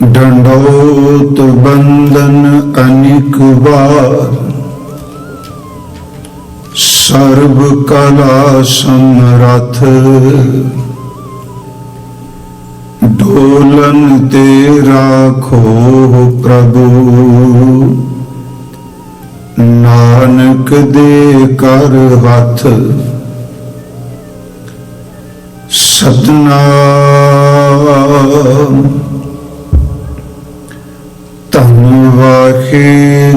दंडोत बंदन अनेक बार, सर्व कला समरथ, डोलन ते राखो प्रभु, नानक दे कर हथ। सतनाम धन वाहे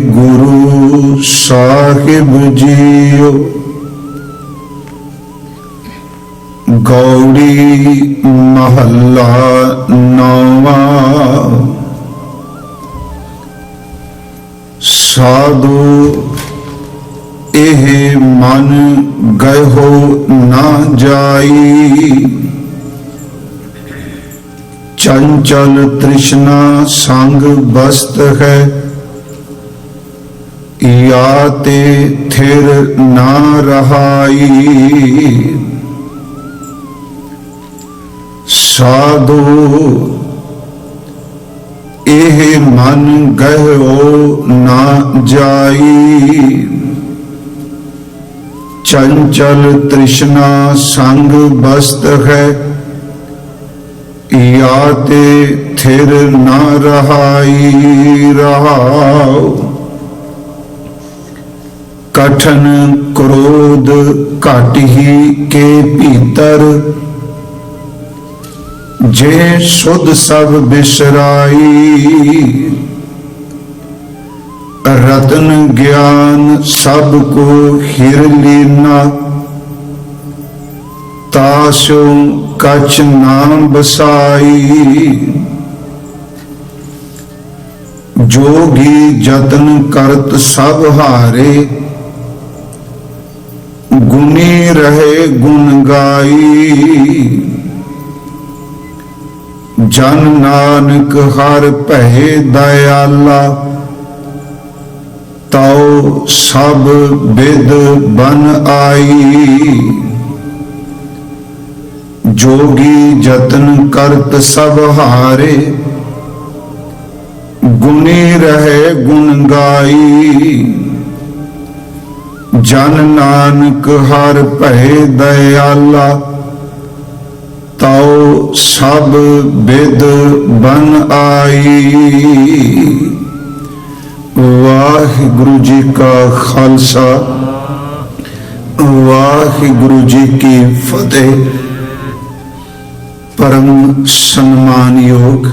गुरु साहिब जीओ, गौड़ी महला नौवा। साधु एह मन गयो ना जाई, चंचल तृष्णा संग बस्त है, या ते थिर ना रहाई। साधु एह मन गयो ना जाई, चंचल तृष्णा संग बस्त है, या ते थिर न रहाई। रहाओ कठन क्रोध घट ही के भीतर, जे सुध सब बिसराई। रतन ज्ञान सब को हिर लीना, तासो कछ नाम बसाई। जोगी जतन करत सब हारे, गुनी रहे गुण गाई। जन नानक हर भय दयाला, ताओ सब बिद बन आई। जोगी जतन करत सब हारे, गुनी रहे गुण गाई। जन नानक हर भय दयाला, ताओ सब बिद बन आई। वाहिगुरु जी का खालसा, वाहिगुरु जी की फतेह। परम सम्मान योग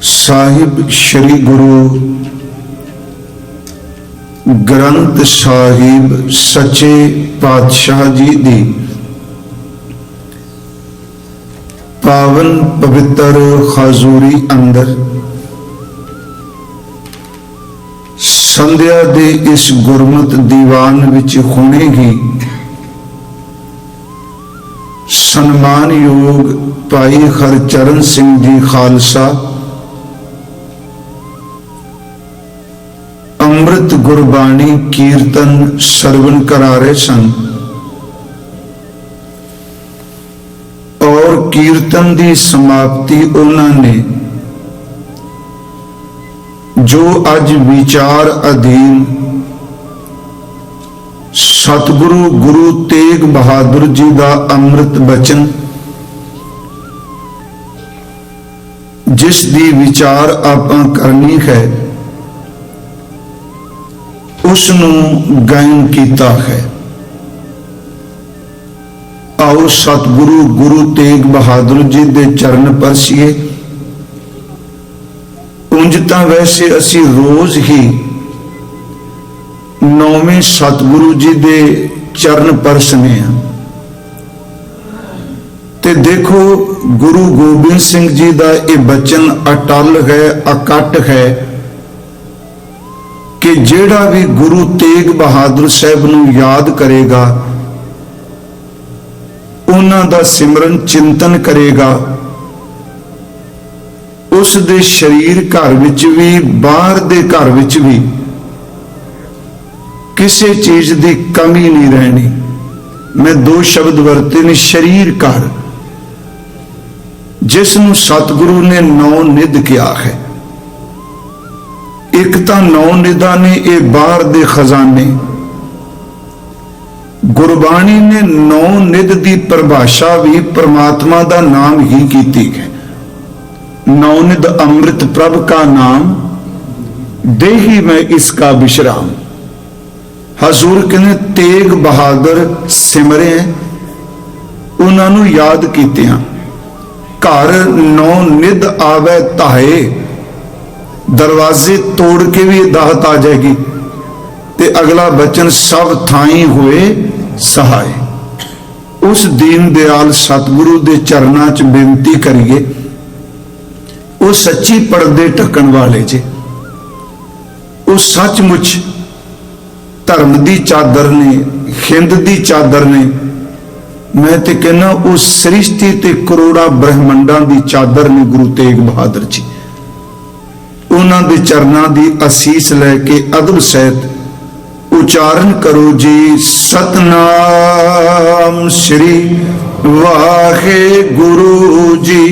साहिब श्री गुरु ग्रंथ साहिब सच्चे पातशाह जी दी पावन पवित्र हजूरी अंदर संध्या दे इस गुरमत दीवान विच हुणे ही सन्मान योग भाई हरचरण सिंह जी खालसा अमृत गुरबाणी कीर्तन सरवण करा रहे सन, और कीर्तन की समाप्ति उन्होंने जो अज विचार अधीन सतगुरु गुरु तेग बहादुर जी का अमृत बचन, जिस दी विचार आपां करनी है, उसनूं गायन कीता है। आओ सतगुरु गुरु तेग बहादुर जी दे चरण परसीए। उंज तां वैसे असी रोज ही नौवें सतगुरु जी दे चरण परसने हैं, ते देखो गुरु गोबिंद सिंह जी का यह बचन अटल है, अकट है कि जेड़ा भी गुरु तेग बहादुर साहब नूं याद करेगा, उन्हां दा सिमरन चिंतन करेगा, उस दे शरीर घर विच भी बाहर दे घर विच भी किसी चीज की कमी नहीं रहनी। मैं दो शब्द वरते ने, शरीर घर जिस नूं सतगुरु ने नौ निध किया है। एक तो नौ निधा ने ये बाहर दे खजाने, गुरबाणी ने नौ निध की परिभाषा भी परमात्मा का नाम ही की है। नौ निध अमृत प्रभ का नाम, देही मैं इसका विश्राम। हजूर कहने तेग बहादुर सिमरे, उन्होंने याद कीतियां। घर नौ निध आवे ताहे, दरवाजे तोड़ के भी दाहत आ जाएगी। ते अगला बचन सब थाई हुए सहाय। उस दीन दयाल सतगुरु दे चरना च बेनती करिए, वो सच्ची पर्दे ढकन वाले जे, वो सचमुच धर्म की चादर ने, हिंद की चादर ने। मैं तो कहना वो सृष्टि ते करोड़ा ब्रह्मंडा की चादर ने गुरु तेग बहादुर जी। उन्होंने दे चरना की असीस लैके अदब सहित उचारण करो जी। सतनाम श्री वाहे गुरु जी।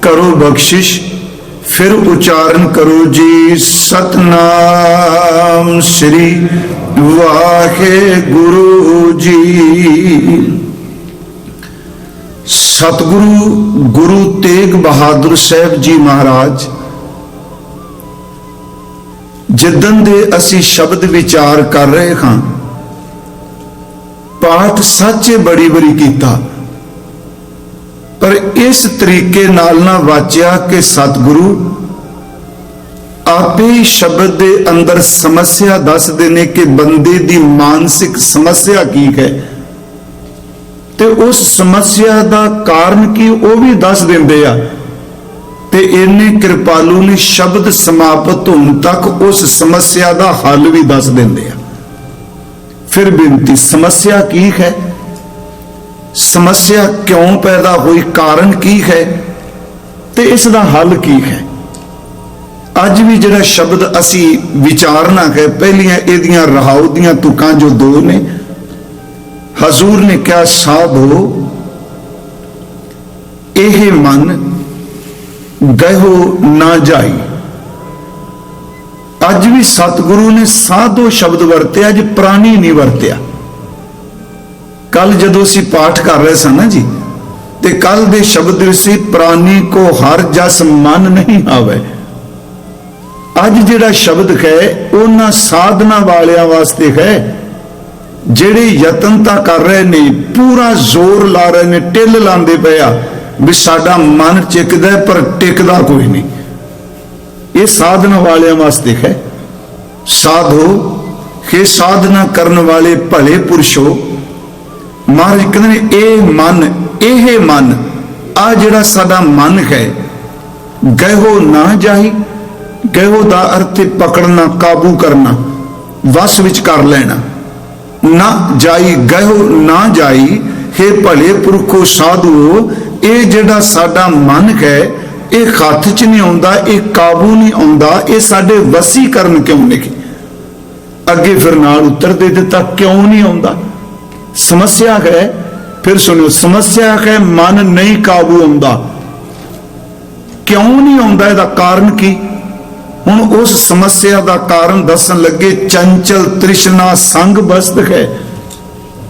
करो बख्शिश, फिर उच्चारण करो जी। सतनाम श्री वाहे गुरु जी। सतगुरु गुरु तेग बहादुर साहब जी महाराज जिदन दे असी शब्द विचार कर रहे हाँ, पाठ सच्चे बड़ी बड़ी कीता, पर इस तरीके नाल ना वाचिया कि सतगुरु आपे ही शब्द दे अंदर समस्या दस देने कि बंदे दी मानसिक समस्या की है, ते उस समस्या दा कारण की वो भी दस देंदे आ। ते इन्ने कृपालु ने शब्द समाप्त होने तक उस समस्या का हल भी दस देंदे आ। फिर बेनती, समस्या की है, समस्या क्यों पैदा हुई, कारण की है, ते इसका हल की है। अज भी जिहड़ा शब्द असी विचारना है, पहलियां इहदियां रहाऊ दियां तुकां जो दो ने। हजूर ने कहा साधो एह मन गहो ना जाई। अज भी सतगुरु ने साधो शब्द वरत्या, अज प्राणी नहीं वरत्या। कल जदों असीं पाठ कर रहे सन ना जी, ते कल दे शब्द से प्राणी को हर जस मन नहीं आवे। अज जिहड़ा शब्द है उन्हां साधना वालियां वास्ते है, जिहड़े यतनता कर रहे ने, पूरा जोर ला रहे ने, टिल लांदे पे आ भी साडा मन टिकदा पर टिकदा कोई नहीं। ये साधना वालियां वास्ते है। साधो हे साधना करने वाले भले पुरुषो, महाराज कहते ए मन, एह मन, आ जिहड़ा साडा मन है, गहो ना जाही। गहो दा अर्थ पकड़ना, काबू करना, वस विच कर लेना। ना जाई, गहो ना जाई। हे भले पुरखो साधुओ, ये जिहड़ा साडा मन है, ये हथ च नहीं आउंदा, ये काबू नहीं आउंदा, ये साडे वसीकरण क्यों नहीं। अगे फिर नाल उत्तर दे दिता क्यों नहीं आउंदा। समस्या है, फिर सुनियो, समस्या है मन नहीं काबू आउंदा। क्यों नहीं आउंदा, इहदा कारण की। हुण उस समस्या का कारण दसन लगे, चंचल तृष्णा संग बस्त है।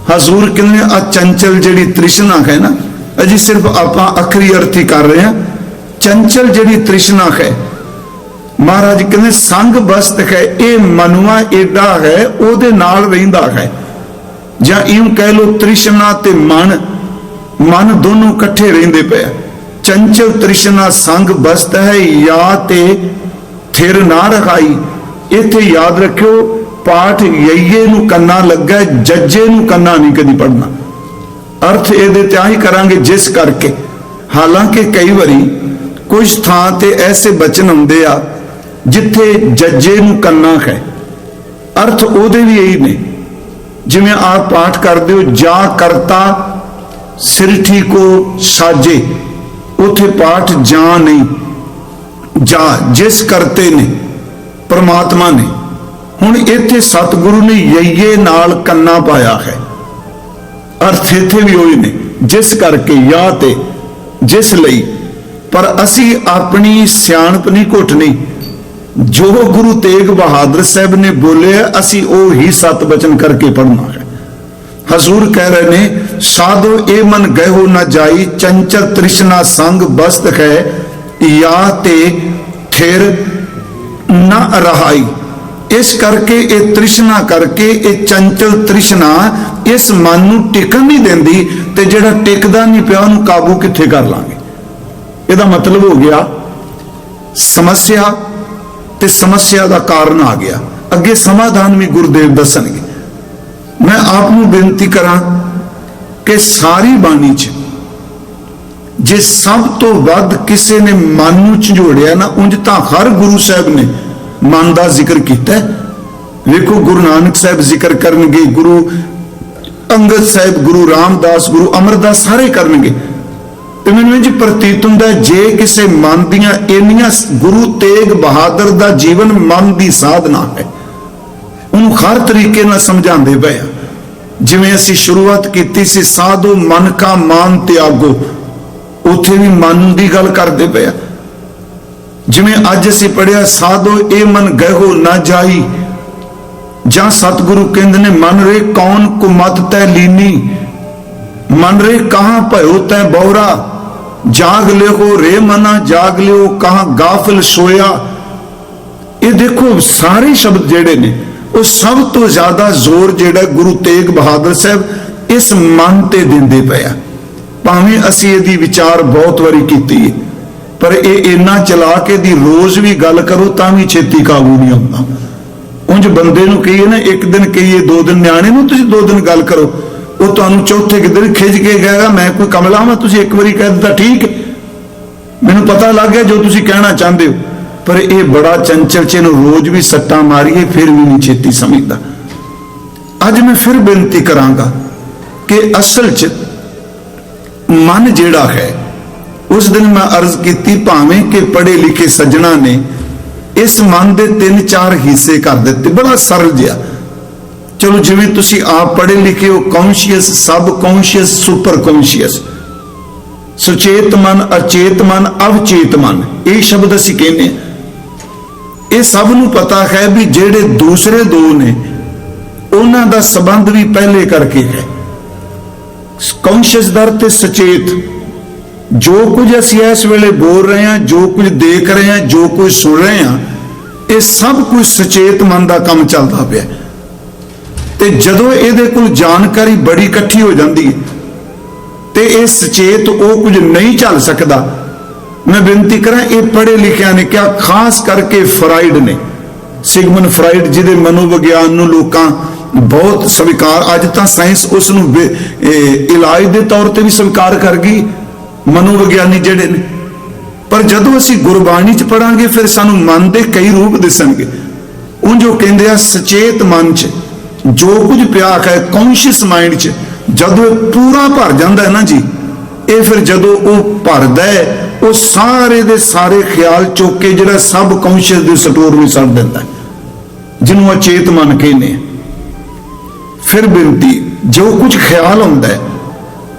हजूर कहने आ चंचल जिहड़ी तृष्णा है ना, अजी सिर्फ आपां अखरी अर्थ ही कर रहे हैं। चंचल जिहड़ी तृष्णा है, महाराज कहने संग बस्त है, ये मनुआ एडा है, ओदे नाल रहिंदा है। जां इउं कह लो तृष्णा ते मन, मन दोनों कट्ठे रहिंदे पे। चंचल तृष्णा संग बस्त है, या ते थिर ना रखाई। इत्थे याद रखियो, पाठ यईए नूं कन्ना लगा, जज्जे नूं कन्ना नहीं कदी पढ़ना। अर्थ ये ही करांगे जिस करके। हालांकि कई बारी कुछ थां ते ऐसे बचन आउंदे आ जिथे जज्जे नूं कन्ना है, अर्थ ओदे भी यही ने। जिवें आप पाठ करदे हो, जा करता सिरठी को साजे, उथे पाठ जा नहीं, जा जिस करते ने परमात्मा ने। हुण इत्थे सतगुरु ने यईए नाल कन्ना पाया है, अर्थ इत्थे भी वही ने, जिस करके या ते जिस लई पर असी अपनी सियाणप नहीं घुटनी, जो गुरु तेग बहादुर साहब ने बोले असी ओ ही सत बचन करके पढ़ना है। हजूर कह रहे ने, साधो ए मन गहो न जाई, चंचल तृष्णा संग बस्त है, या ते थिर न रहाई। इस करके ये तृष्णा करके ये चंचल तृष्णा इस मन नूं टिकन नहीं देंदी, ते जिहड़ा टिकदा नहीं पिया उहनूं काबू कित्थे कर लांगे। ਇਹਦਾ मतलब हो गया समस्या ते समस्या का कारण आ गया, अगे समाधान भी गुरुदेव दसणगे। मैं आपनूं बेनती करा कि सारी बाणी च जे सब तो वध किसी ने मन नूं झंझोड़िया ना, उंज तां हर गुरु साहब ने मन का जिक्र किया। वेखो गुरु नानक साहब जिक्र करनगे, गुरु अंगद साहब, गुरु रामदास, गुरु अमरदास सारे करनगे। तो मैनूं इंज प्रतीत हुंदा जे किसी मन दियां इन्नियां गुरु तेग बहादुर दा जीवन मन की साधना है, उन्होंने हर तरीके नाल समझाते पे। जिवें असीं शुरुआत की सी, साधो मन का मान त्यागो, उत्थे भी मन की गल करते पे। जिवें अज असीं पढ़िया, साधो ए मन गहो ना जाई, जां सतगुरु कहंदे ने मन रे कौन कुमत तै लीनी, मन रे कहां भयो तै बौरा, जाग लियो रे मना जाग लियो कहां गाफिल सोया। ये देखो सारे शब्द जेड़े ने वो सब तो ज्यादा जोर जेड़ा गुरु तेग बहादुर साहब इस मन ते दिंदे पे। भावें असीं इहदी विचार बहुत वारी कीती है, पर ये इन्ना चला के दी रोज भी गल करो तां भी छेती काबू नहीं आउंदा। उंज बंदे नूं कहिए ना एक दिन कहिए, 2 दिन, न्याणे नूं तुसीं 2 दिन गल करो, वो तुहानूं चौथे दिन खिज के कहेगा मैं कोई कमला हाँ, तुसीं एक बारी कह दिता ठीक है, मैनूं पता लग गया जो तुसीं कहना चाहते हो। पर यह बड़ा चंचल च, रोज भी सट्टा मारिए फिर भी नहीं छेती समझदा। अज मैं फिर बेनती करांगा कि असल च मन जिहड़ा है, उस दिन मैं अर्ज की भावें कि पढ़े लिखे सज्जणा ने इस मन के 3-4 हिस्से कर दिते, बड़ा सरल जिहा। चलो जिवें तुसीं आप पढ़े लिखे हो, कॉन्शियस, सब कॉन्शियस, सुपर कॉन्शियस, सुचेत मन, अचेत मन, अवचेत मन, ये शब्द असीं कहने। ये सब नूं पता है भी जेड़े दूसरे 2 ने उन्हां दा संबंध भी पहले करके है। कॉन्शियस दर ते सचेत, जो कुछ असीं इस वेले बोल रहे हैं, जो कुछ देख रहे हैं, जो कुछ सुन रहे हैं, ये सब कुछ सचेत मन का काम चलता पिया। ते जदों इहदे कोल जानकारी बड़ी इकट्ठी हो जाती है तो यह सचेत वो कुछ नहीं चल सकता। मैं बेनती करा, ये पढ़े लिखिया ने क्या, खास करके फ्राइड ने, सिगमंड फ्राइड जिहदे मनोविग्यान नूं लोकां बहुत स्वीकार, अज तां साइंस उस नूं इलाज के तौर पर भी स्वीकार कर गई, मनोविग्यानी जिहड़े ने। पर जदों असीं गुरबाणी च पढ़ांगे फिर सानूं मन के कई रूप दिसणगे। उन जो कहंदे आ सचेत मन च जो कुछ पिया है, कॉन्शियस माइंड च जदों पूरा भर जाता है ना जी, ये फिर जदों वो भरदा है, वो सारे दे सारे ख्याल चुक के जिहड़ा सब कॉन्शियस दे स्टोर में सट दिंदा है, जिन्हों अचेत मन कहने। फिर बेनती, जो कुछ ख्याल आउंदा है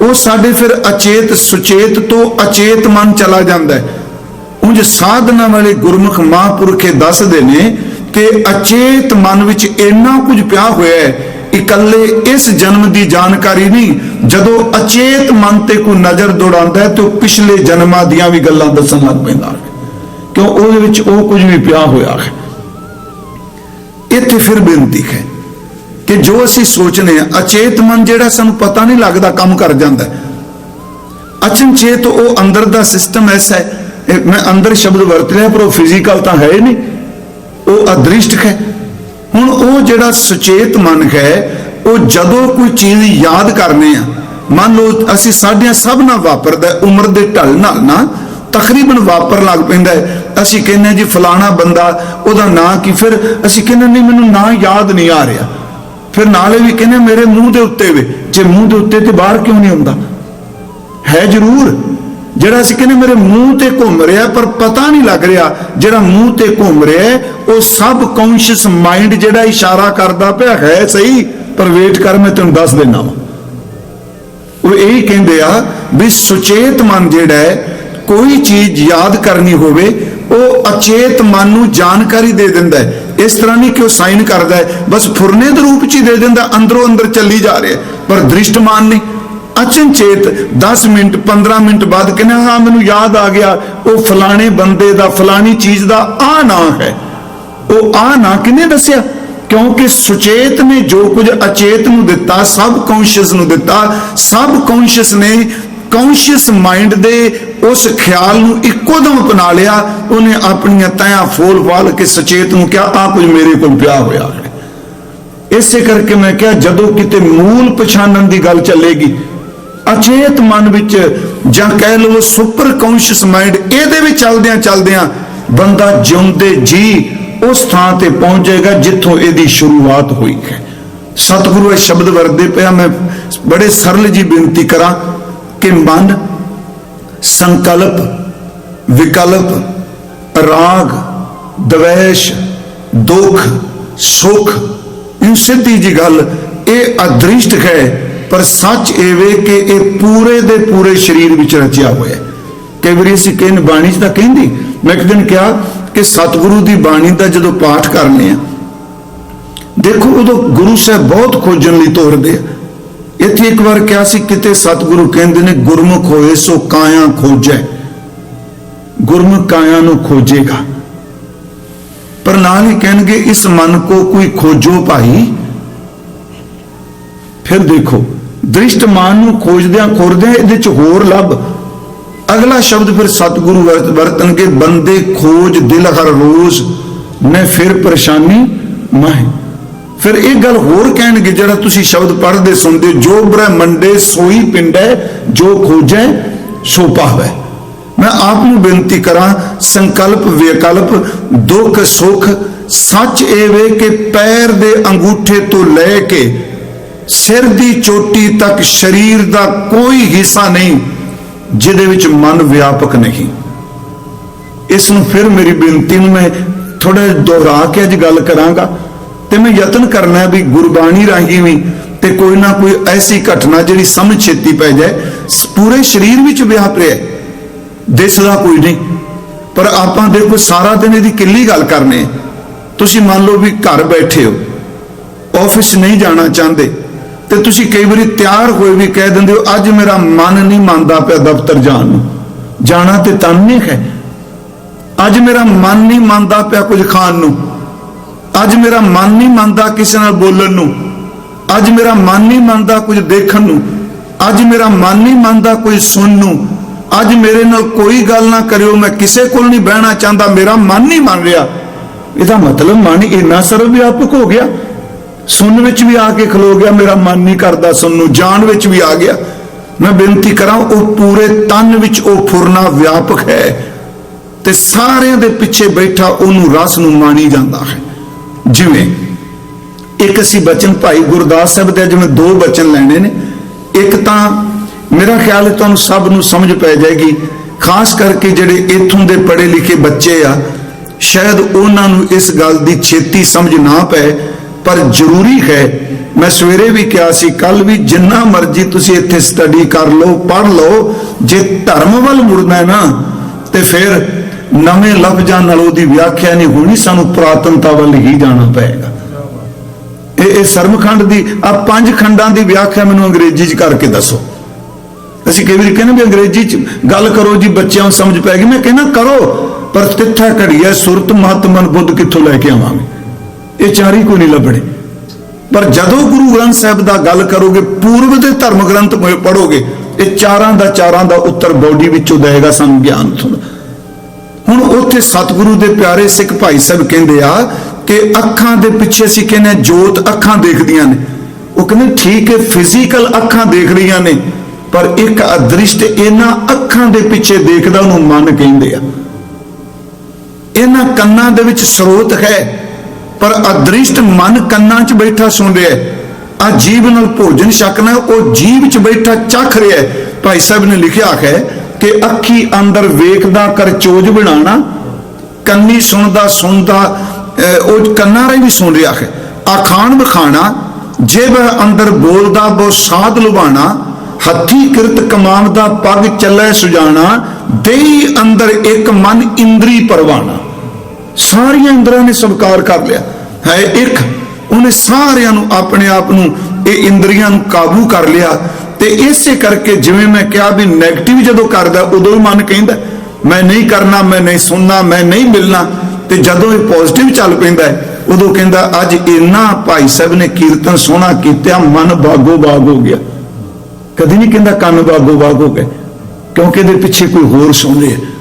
वो साडे फिर अचेत, सुचेत तो अचेत मन चला जाता है। उंज साधना वाले गुरमुख महापुरखे दसदे ने कि अचेत मन विच इन्ना कुछ पिया होया है, इकल्ले इस जन्म की जानकारी नहीं, जदों अचेत मन ते कोई नजर दौड़ाता है तो पिछले जन्मां दियां भी गल्लां दसन लग पैंदा है, क्यों उहदे विच ओह कुछ भी पिया होया है। इत्थे फिर बेनती है कि जो असीं सोचने अचेत मन जिहड़ा सानूं पता नहीं लगता काम कर जाता है, अचनचेत वो अंदर का सिस्टम ऐसा है। मैं अंदर शब्द वरत लिया पर वो फिजिकल तो है नहीं, वो अदृष्ट है। हुण वो जिहड़ा सुचेत मन है, वो जदों कोई चीज याद करने, मान लो असीं साडियां सब नाल वापरदा, उम्र दे ढल नाल ना तकरीबन वापर लग पैंदा है। असीं कहने जी फलाना बंदा, उहदा नां की, फिर असीं कहने नहीं मैनूं नां याद नहीं आ रहा, फिर नाले भी कहने मेरे मुंह दे उत्ते वे, जे मुंह दे उत्ते ते बाहर क्यों नहीं आउंदा है। जरूर जिहड़ा असीं कहने मेरे मुंह ते घूम रहा पर पता नहीं लग रहा, जिहड़ा मुंह ते घूम रहा है वो सब कॉन्शियस माइंड जिहड़ा इशारा करदा पिया है सही, पर वेट कर मैं तैनूं दस देना वा। वो यही कहंदे आ भी सुचेत मन जिहड़ा है कोई चीज याद करनी होवे ਉਹ अचेत मन ਨੂੰ जानकारी दे दिंदा है। इस तरह नहीं कि वो साइन करता है बस फुरने के रूप च ही दे दिंदा, अंदरों अंदर चली जा रहा है, पर दृष्टमान नहीं अचनचेत 10 मिनट 15 मिनट बाद कहना हाँ मैनू याद आ गया वो फलाने बंदे दा फलानी चीज दा आ ना है। वो आ ना किने दसिया? क्योंकि सुचेत ने जो कुछ अचेत नू दिता, सब कॉन्शियस नू दिता, सब कॉन्शियस ने कॉन्शियस माइंड दे उस ख्याल नू इक्को दम अपना लिया। उन्हें अपनी तया फोल फाल के सचेत नू क्या आ कुछ मेरे को पिया होया है। इसे करके मैं क्या जदों किते मूल पछाणन की गल चलेगी अचेत मन विच जां कह लो सुपर कॉन्शियस माइंड इहदे विच चलदियां चलदियां बंदा जिउंदे जी उस थां ते पहुंच जाएगा जिथों इहदी शुरुआत हुई है। सतगुरु ये शब्द वरदे पिया, मैं बड़े सरल जी बेनती करा कि मन संकल्प विकल्प राग द्वेष दुख सुख इन सीधी जी गल ये अदृष्ट है, पर सच एवे कि ये पूरे दे पूरे शरीर विच रचिया हुआ है। कई बार असीं कहने बाणी च तां कहंदी, मैं एक दिन कहा कि सतगुरु की बाणी का जो पाठ करने देखो उदों गुरु साहब बहुत खोजन लई तोरदे आ। इत्थे एक बार क्या सी किते सतगुरु कहंदे ने गुरमुख होए सो काया खोजै, गुरमुख काया नू खोजेगा, पर नाल ही कहणगे इस मन को कोई खोजो भाई। फिर देखो दृष्ट मान नू खोजदियां खोजदियां इहदे च होर लभ अगला शब्द फिर सतगुरु वरतनगे बंदे खोज दिल हर रोज मैं फिर परेशानी माहे। फिर एक गल होर कहणगे जिहड़ा तुसीं शब्द पढ़दे सुनदे जो ब्रह्मंडे सोई पिंडै जो खोजै सो पावै। मैं आप नूं बेनती करा संकल्प विकल्प दुख सुख सच एवे कि पैर दे अंगूठे तो लैके सिर दी चोटी तक शरीर दा कोई हिस्सा नहीं जिहदे विच मन व्यापक नहीं। इस नूं फिर मेरी बेनती नूं मैं थोड़ा दोहरा के अज गल करांगा ते मैं यतन करना है भी गुरबाणी राही भी ते कोई ना कोई ऐसी घटना जिहड़ी समझ छेती पै जाए। पूरे शरीर विच व्याप रहा है, दिसदा कोई नहीं, पर आपां देखो सारा दिन इहदी किल्ली गल करने। तुसीं मान लो भी घर बैठे हो ऑफिस नहीं जाना चाहते ते तुसीं कई बारी तैयार होए भी कह दिंदे हो अज मेरा मन नहीं मानदा पिया दफ्तर जाण नूं, जाना ते ताने है। अज मेरा मन नहीं मानदा पिया कुछ खाण नूं, अज मेरा मन नहीं मानदा किसी नाल बोलण नूं, अज मेरा मन नहीं मानदा कुछ देखण नूं, अज मेरा मन नहीं मानदा कोई सुणन नूं, अज मेरे नाल कोई गल ना करियो, मैं किसे कोल नहीं बहना चाहता, मेरा मन नहीं मान रहा। इसदा मतलब मन इन्ना सर्वव्यापक हो गया, सुन विच भी आके खलो गया, मेरा मन नहीं करता सुनू, जान विच भी आ गया। मैं बेनती करा वो पूरे तन विच वो फुरना व्यापक है ते सारिਆਂ दे पिछे बैठा उन्होंने रस नूं मानी जाता है। जिवें एक असी बचन भाई गुरदास साहब दे जिवें 2 बचन लैणे ने, एक तां मेरा ख्याल है तुहानूं सब नूं समझ पै जाएगी, खास करके जिहड़े इत्थों दे पढ़े लिखे बच्चे आ शायद उन्हां नूं इस गल दी छेती समझ ना पै, पर जरूरी है। मैं सवेरे भी कहा सी कल भी जिन्ना मर्जी तुसीं इत्थे स्टडी कर लो पढ़ लो, जे धर्म वल मुड़ना है ना ते फिर नवे लफ्जां नाल ओहदी व्याख्या नहीं होनी, सानूं पुरातनता वल ही जाना पएगा। ये सरमखंड दी आ 5 खंडां दी व्याख्या मैनूं अंग्रेजी च करके दसो। असीं कई वारी कहने भी अंग्रेजी च गल करो जी बच्चों समझ पैगी, मैं कहना करो पर तिथा घड़िया सुरत महत मन बुद्ध कित्थों लैके आवांगे, ये चार ही कोई नहीं लभणे। पर जदों गुरु ग्रंथ साहिब दा गल करोगे पूर्व दे धर्म ग्रंथ पढ़ोगे ये चारां दा उत्तर बॉडी विचों देगा सानूं ज्ञान थोड़ा। हुण उत्थे सतगुरु दे प्यारे सिख भाई साहब कहंदे आ कि अखां दे पिछे असीं कहने जोत अखां देखदियां ने, वो कहंदे ठीक है फिजिकल अखां देख रहियां ने, पर एक अदृष्ट इन्हां अखां दे पिछे देखदा उहनूं मन कहंदे आ। इन्हां कन्नां दे विच स्रोत है, पर अदृष्ट मन कन्नां च बैठा सुन रहा है। आ जीव नाल भोजन छकना वो जीव च बैठा चख रहा है। भाई साहब ने लिखा है कि अखी अंदर वेखदा कर चोज बनाना, कन्नी सुनदा सुनदा कन्ना रही भी सुन रहा है। आखान बखाना जेब अंदर बोलदा बो साध लुभाना, हथी कृत कमावदा पग चलै सुजाना, देही अंदर एक मन इंद्री परवाना। सारिया इंद्रां ने स्वीकार कर लिया है एक, उन्हें सारिया अपने आप ये इंद्रियां काबू कर लिया। ते इसे करके जिवें मैं कहा भी नैगेटिव जदों करदा उदों मन कहंदा मैं नहीं करना, मैं नहीं सुनना, मैं नहीं मिलना। ते जदों ये पॉजिटिव चल पैंदा उदों कहंदा अज इन्ना भाई साहब ने कीर्तन सोहना कीता, मन बागो बाग हो गया। कदी नहीं कहंदा कन बागो बाग हो गए, क्योंकि इहदे पिछे कोई होर सुन रहा है।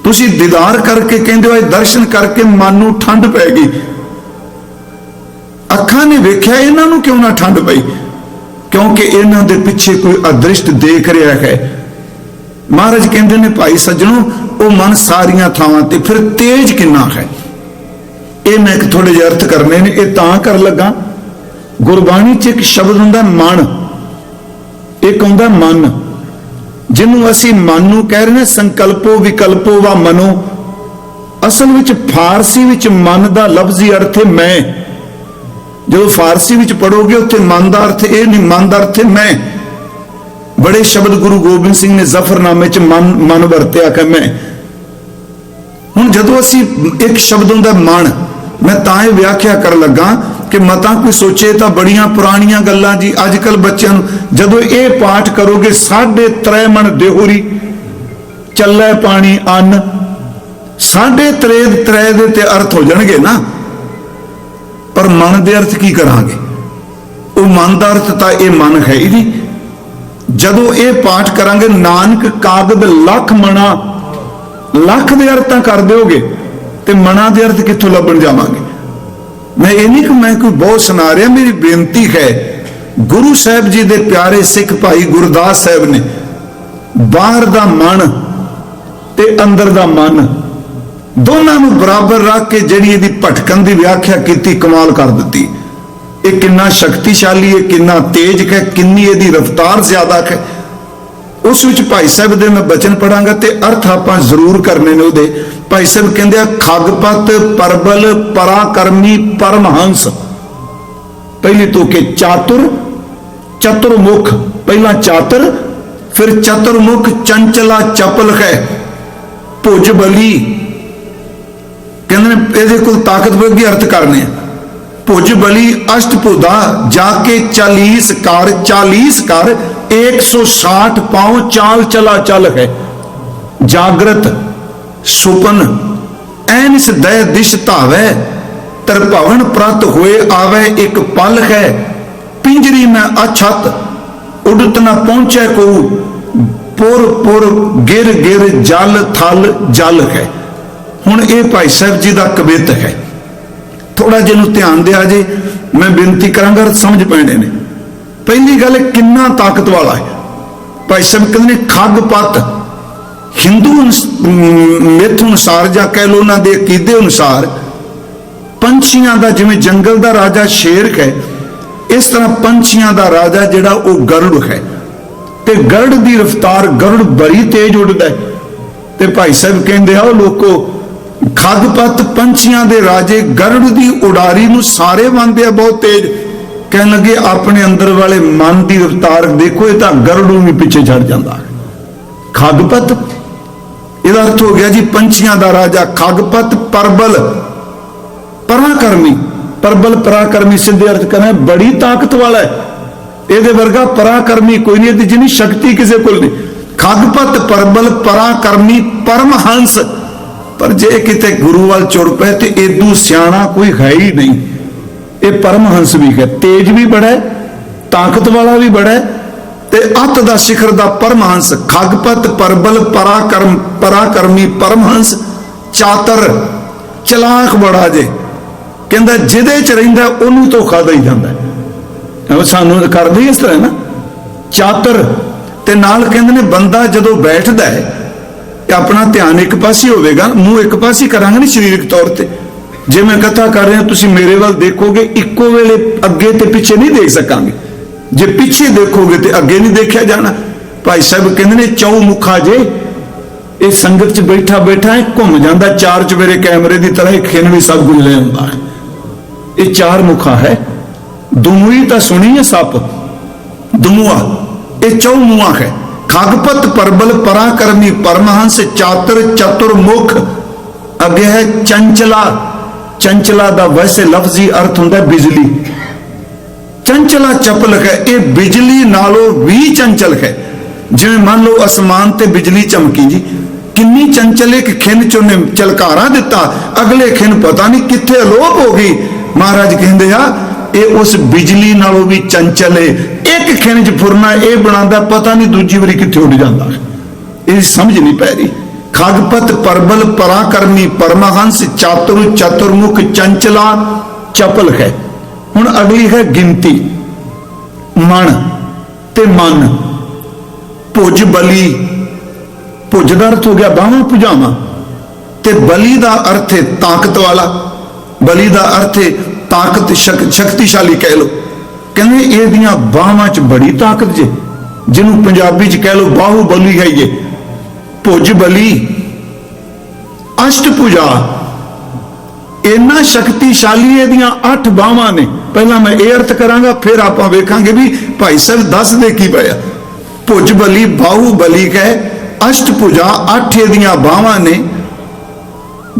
तुसीं दीदार करके कहंदे हो दर्शन करके मन नूं ठंड पै गई, अखां ने वेख्या इन्हां नूं क्यों ना ठंड पई, क्योंकि इन्हां दे पिछे कोई अदृष्ट देख रहा है। महाराज कहते ने भाई सज्जनों वो मन सारिया थावां ते फिर तेज किन्ना है। ये मैं थोड़े जे अर्थ करने ने, ये तां कर लगा गुरबाणी च एक शब्द हुंदा मन, एक हुंदा मन, जिन्हों असी मन नूं कह रहे हैं संकल्पो विकल्पो व मनो। असल विच फारसी विच मन दा लफ्जी अर्थ है मैं। जो फारसी विच पढ़ोगे उत्थे मन दा अर्थ ये नहीं, मन दा अर्थ है मैं। बड़े शब्द गुरु गोबिंद सिंह ने जफरनामे च मन वरत्या कि मैं। हुण जदों असी एक शब्द हुंदा मन, मैं तां ये व्याख्या कर लगा कि मता कोई सोचे तो बड़ियां पुरानियां गल्लां जी। अजकल बच्चों जदों ये पाठ करोगे 3.5 मन देहोरी चलै पानी अन्न, 3.5 दे अर्थ हो जाणगे ना, पर मन दे अर्थ की करांगे? वो मन दा अर्थ तां ये मन है ही नहीं। जदों ये पाठ करांगे नानक कागद लख मना, लख दे अर्थ कर दोगे तो मना दे अर्थ कित्थों लभण जावांगे? मैं ये नहीं कि मैं कोई बहुत सुना रहा, मेरी बेनती है गुरु साहब जी दे प्यारे सिख भाई गुरदास साहब ने बाहर दा मन ते अंदर दा मन दोनों नूं बराबर रख के जिहड़ी इहदी भटकन की व्याख्या की कमाल कर दी। ये कितना शक्तिशाली है, कितना तेज है, कितनी इहदी रफ्तार ज्यादा है। उस विच भाई साहब दे मैं बचन पढ़ांगा ते अर्थ आपां जरूर करने ने उहदे। भाई साहब कहंदे आ खगपत परबल पराकर्मी परमहंस। पहली तो के चातुर चतुर्मुख, पहला चातुर फिर चतुर्मुख चंचला चपल है भुज बली। कहंदे इहदे कोल ताकत वर्गी अर्थ करने। भुज बली अष्टभुजा जाके 40 कर 160 पांव चाल चला चल है। जागृत सुपन ऐनिस दय दिश धावै तरभवन प्रत होए आवे एक पल है। पिंजरी में अछत उड़त न पहुंचे को पुर पुर गिर गिर जल थल जल है। हुण ये भाई साहब जी का कवित है, थोड़ा जिन्हों ध्यान दिया जे, मैं बेनती करांगा समझ पैने ने। पहली गल किन्ना ताकत वाला है। भाई साहब कहते खगपत हिंदू मिथ अनुसार या कह लो उन्होंने अकीदे अनुसार पंछियां का जिवें जंगल का राजा शेर है, इस तरह पंछियां का राजा जिहड़ा वो गरुड़ है। ते गरुड़ की रफ्तार गरुड़ बड़ी तेज उड़ता है। ते भाई साहब कहते आओ लोगों खगपत पंछियां दे राजे गरुड़ की उड़ारी नूं सारे मानते बहुत तेज। कह लगे अपने अंदर वाले मन की रफ्तार देखो, ये तो गरुड़ भी पिछे चढ़ जाता है। खगपत इसका अर्थ हो गया जी पंछियां का राजा। खगपत परबल पराकर्मी, परबल पराकर्मी सीधे अर्थ करना बड़ी ताकत वाला है। ये वर्गा पराकर्मी कोई नहीं, जिन्नी शक्ति किसी को नहीं। खगपत परबल पराकर्मी परमहंस। पर जे किते गुरु वाल चुड़ पे तो एदू सियाणा कोई है ही नहीं। ये परमहंस भी है, तेज भी बड़ा है, ताकत वाला भी बड़ा है, ते अत दा शिखर दा परमहंस। खगपत परबल पराकर्मी परमहंस चातर चलाक बड़ा जे। कहंदा जिहदे च रहिंदा ओनू धोखा दई जांदा है। सानू करदे इस तरह ना चातर। ते नाल कहंदे ने बंदा जदों बैठदा है अपना ध्यान एक पासे होगा, मुंह एक पासे करांगे नहीं शरीरिक तौर पर। जे मैं कथा कर रहा तुसीं मेरे वाल देखोगे इक्को वेले अगे ते पिछे नहीं देख सकांगे। जे पिछे देखोगे तो अगे नहीं देखा जाना। भाई साहब कहते ने चौमुखा जे ये संगत च बैठा बैठा है घूम जाता चार चवेरे कैमरे की तरह खिन भी सब कुछ ले आता है। ये चार मुखा है। दुमुई तो सुनी है सप दुमुआ, ਇਹ ਚੌਮੂਆ ਹੈ। ਖਗਪਤ ਪਰਬਲ ਪਰਾਕਰਮੀ ਪਰਮਹੰਸ ਚਾਤਰ ਚਤੁਰਮੁਖ। ਅੱਗੇ ਹੈ ਚੰਚਲਾ। ਚੰਚਲਾ ਦਾ ਵੈਸੇ ਲਫ਼ਜ਼ੀ ਅਰਥ ਹੁੰਦਾ ਬਿਜਲੀ। ਚੰਚਲਾ ਚਪਲ ਹੈ, ਇਹ ਬਿਜਲੀ ਨਾਲੋਂ ਵੀ ਚੰਚਲ ਹੈ। ਜਿਵੇਂ ਮੰਨ ਲਓ ਅਸਮਾਨ ਤੇ ਬਿਜਲੀ ਚਮਕੀ ਜੀ, ਕਿੰਨੀ ਚੰਚਲ, ਇੱਕ ਖਿੰਨ ਚ ਉਹਨੇ ਚਲਕਾਰਾ ਦਿੱਤਾ, ਅਗਲੇ ਖਿੰਨ ਪਤਾ ਨਹੀਂ ਕਿੱਥੇ ਅਲੋਪ ਹੋ ਗਈ। ਮਹਾਰਾਜ ਕਹਿੰਦੇ ਆ ਇਹ ਉਸ ਬਿਜਲੀ ਨਾਲੋਂ ਵੀ ਚੰਚਲ ਹੈ। ਇੱਕ ਖਿੰਨ ਚ ਫੁਰਨਾ ਇਹ ਬਣਾਉਂਦਾ, ਪਤਾ ਨਹੀਂ ਦੂਜੀ ਵਾਰੀ ਕਿੱਥੇ ਉੱਡ ਜਾਂਦਾ। ਇਹ ਸਮਝ ਨਹੀਂ ਪੈ ਰਹੀ। ਖਗਪਤ ਪਰਬਲ ਪਰਾਕਰਮੀ ਪਰਮਹੰਸ ਚਾਤੁਰ ਚਤੁਰਮੁਖ ਚੰਚਲਾ ਚਪਲ ਹੈ। ਹੁਣ ਅਗਲੀ ਹੈ ਗਿਣਤੀ। ਮਣ ਤੇ ਮਨ। ਭੁਜ ਬਲੀ। ਭੁਜ ਦਾ ਅਰਥ ਹੋ ਗਿਆ ਬਾਹਾਂ ਭੁਜਾਵਾਂ, ਤੇ ਬਲੀ ਦਾ ਅਰਥ ਹੈ ਤਾਕਤ ਵਾਲਾ। ਬਲੀ ਦਾ ਅਰਥ ਹੈ ਤਾਕਤ, ਸ਼ਕਤੀਸ਼ਾਲੀ ਕਹਿ ਲੋ। ਕਹਿੰਦੇ ਇਹਦੀਆਂ ਬਾਹਾਂ 'ਚ ਬੜੀ ਤਾਕਤ ਜੇ, ਜਿਹਨੂੰ ਪੰਜਾਬੀ 'ਚ ਕਹਿ ਲੋ ਬਾਹੂ ਬਲੀ ਹੈ। ਇਹ ਭੁਜ ਬਲੀ ਅਸ਼ਟ ਭੁਜਾ, ਇੰਨਾ ਸ਼ਕਤੀਸ਼ਾਲੀ ਇਹਦੀਆਂ 8 ਬਾਹਾਂ ਨੇ। ਪਹਿਲਾਂ ਮੈਂ ਇਹ ਅਰਥ ਕਰਾਂਗਾ, ਫਿਰ ਆਪਾਂ ਵੇਖਾਂਗੇ ਵੀ ਭਾਈ ਸਾਹਿਬ ਦੱਸਦੇ ਕੀ ਪਿਆ। ਭੁਜ ਬਲੀ ਬਾਹੂ ਬਲੀ ਕਹੇ, ਅਸ਼ਟ ਭੁਜਾ 8 ਇਹਦੀਆਂ ਬਾਹਾਂ ਨੇ।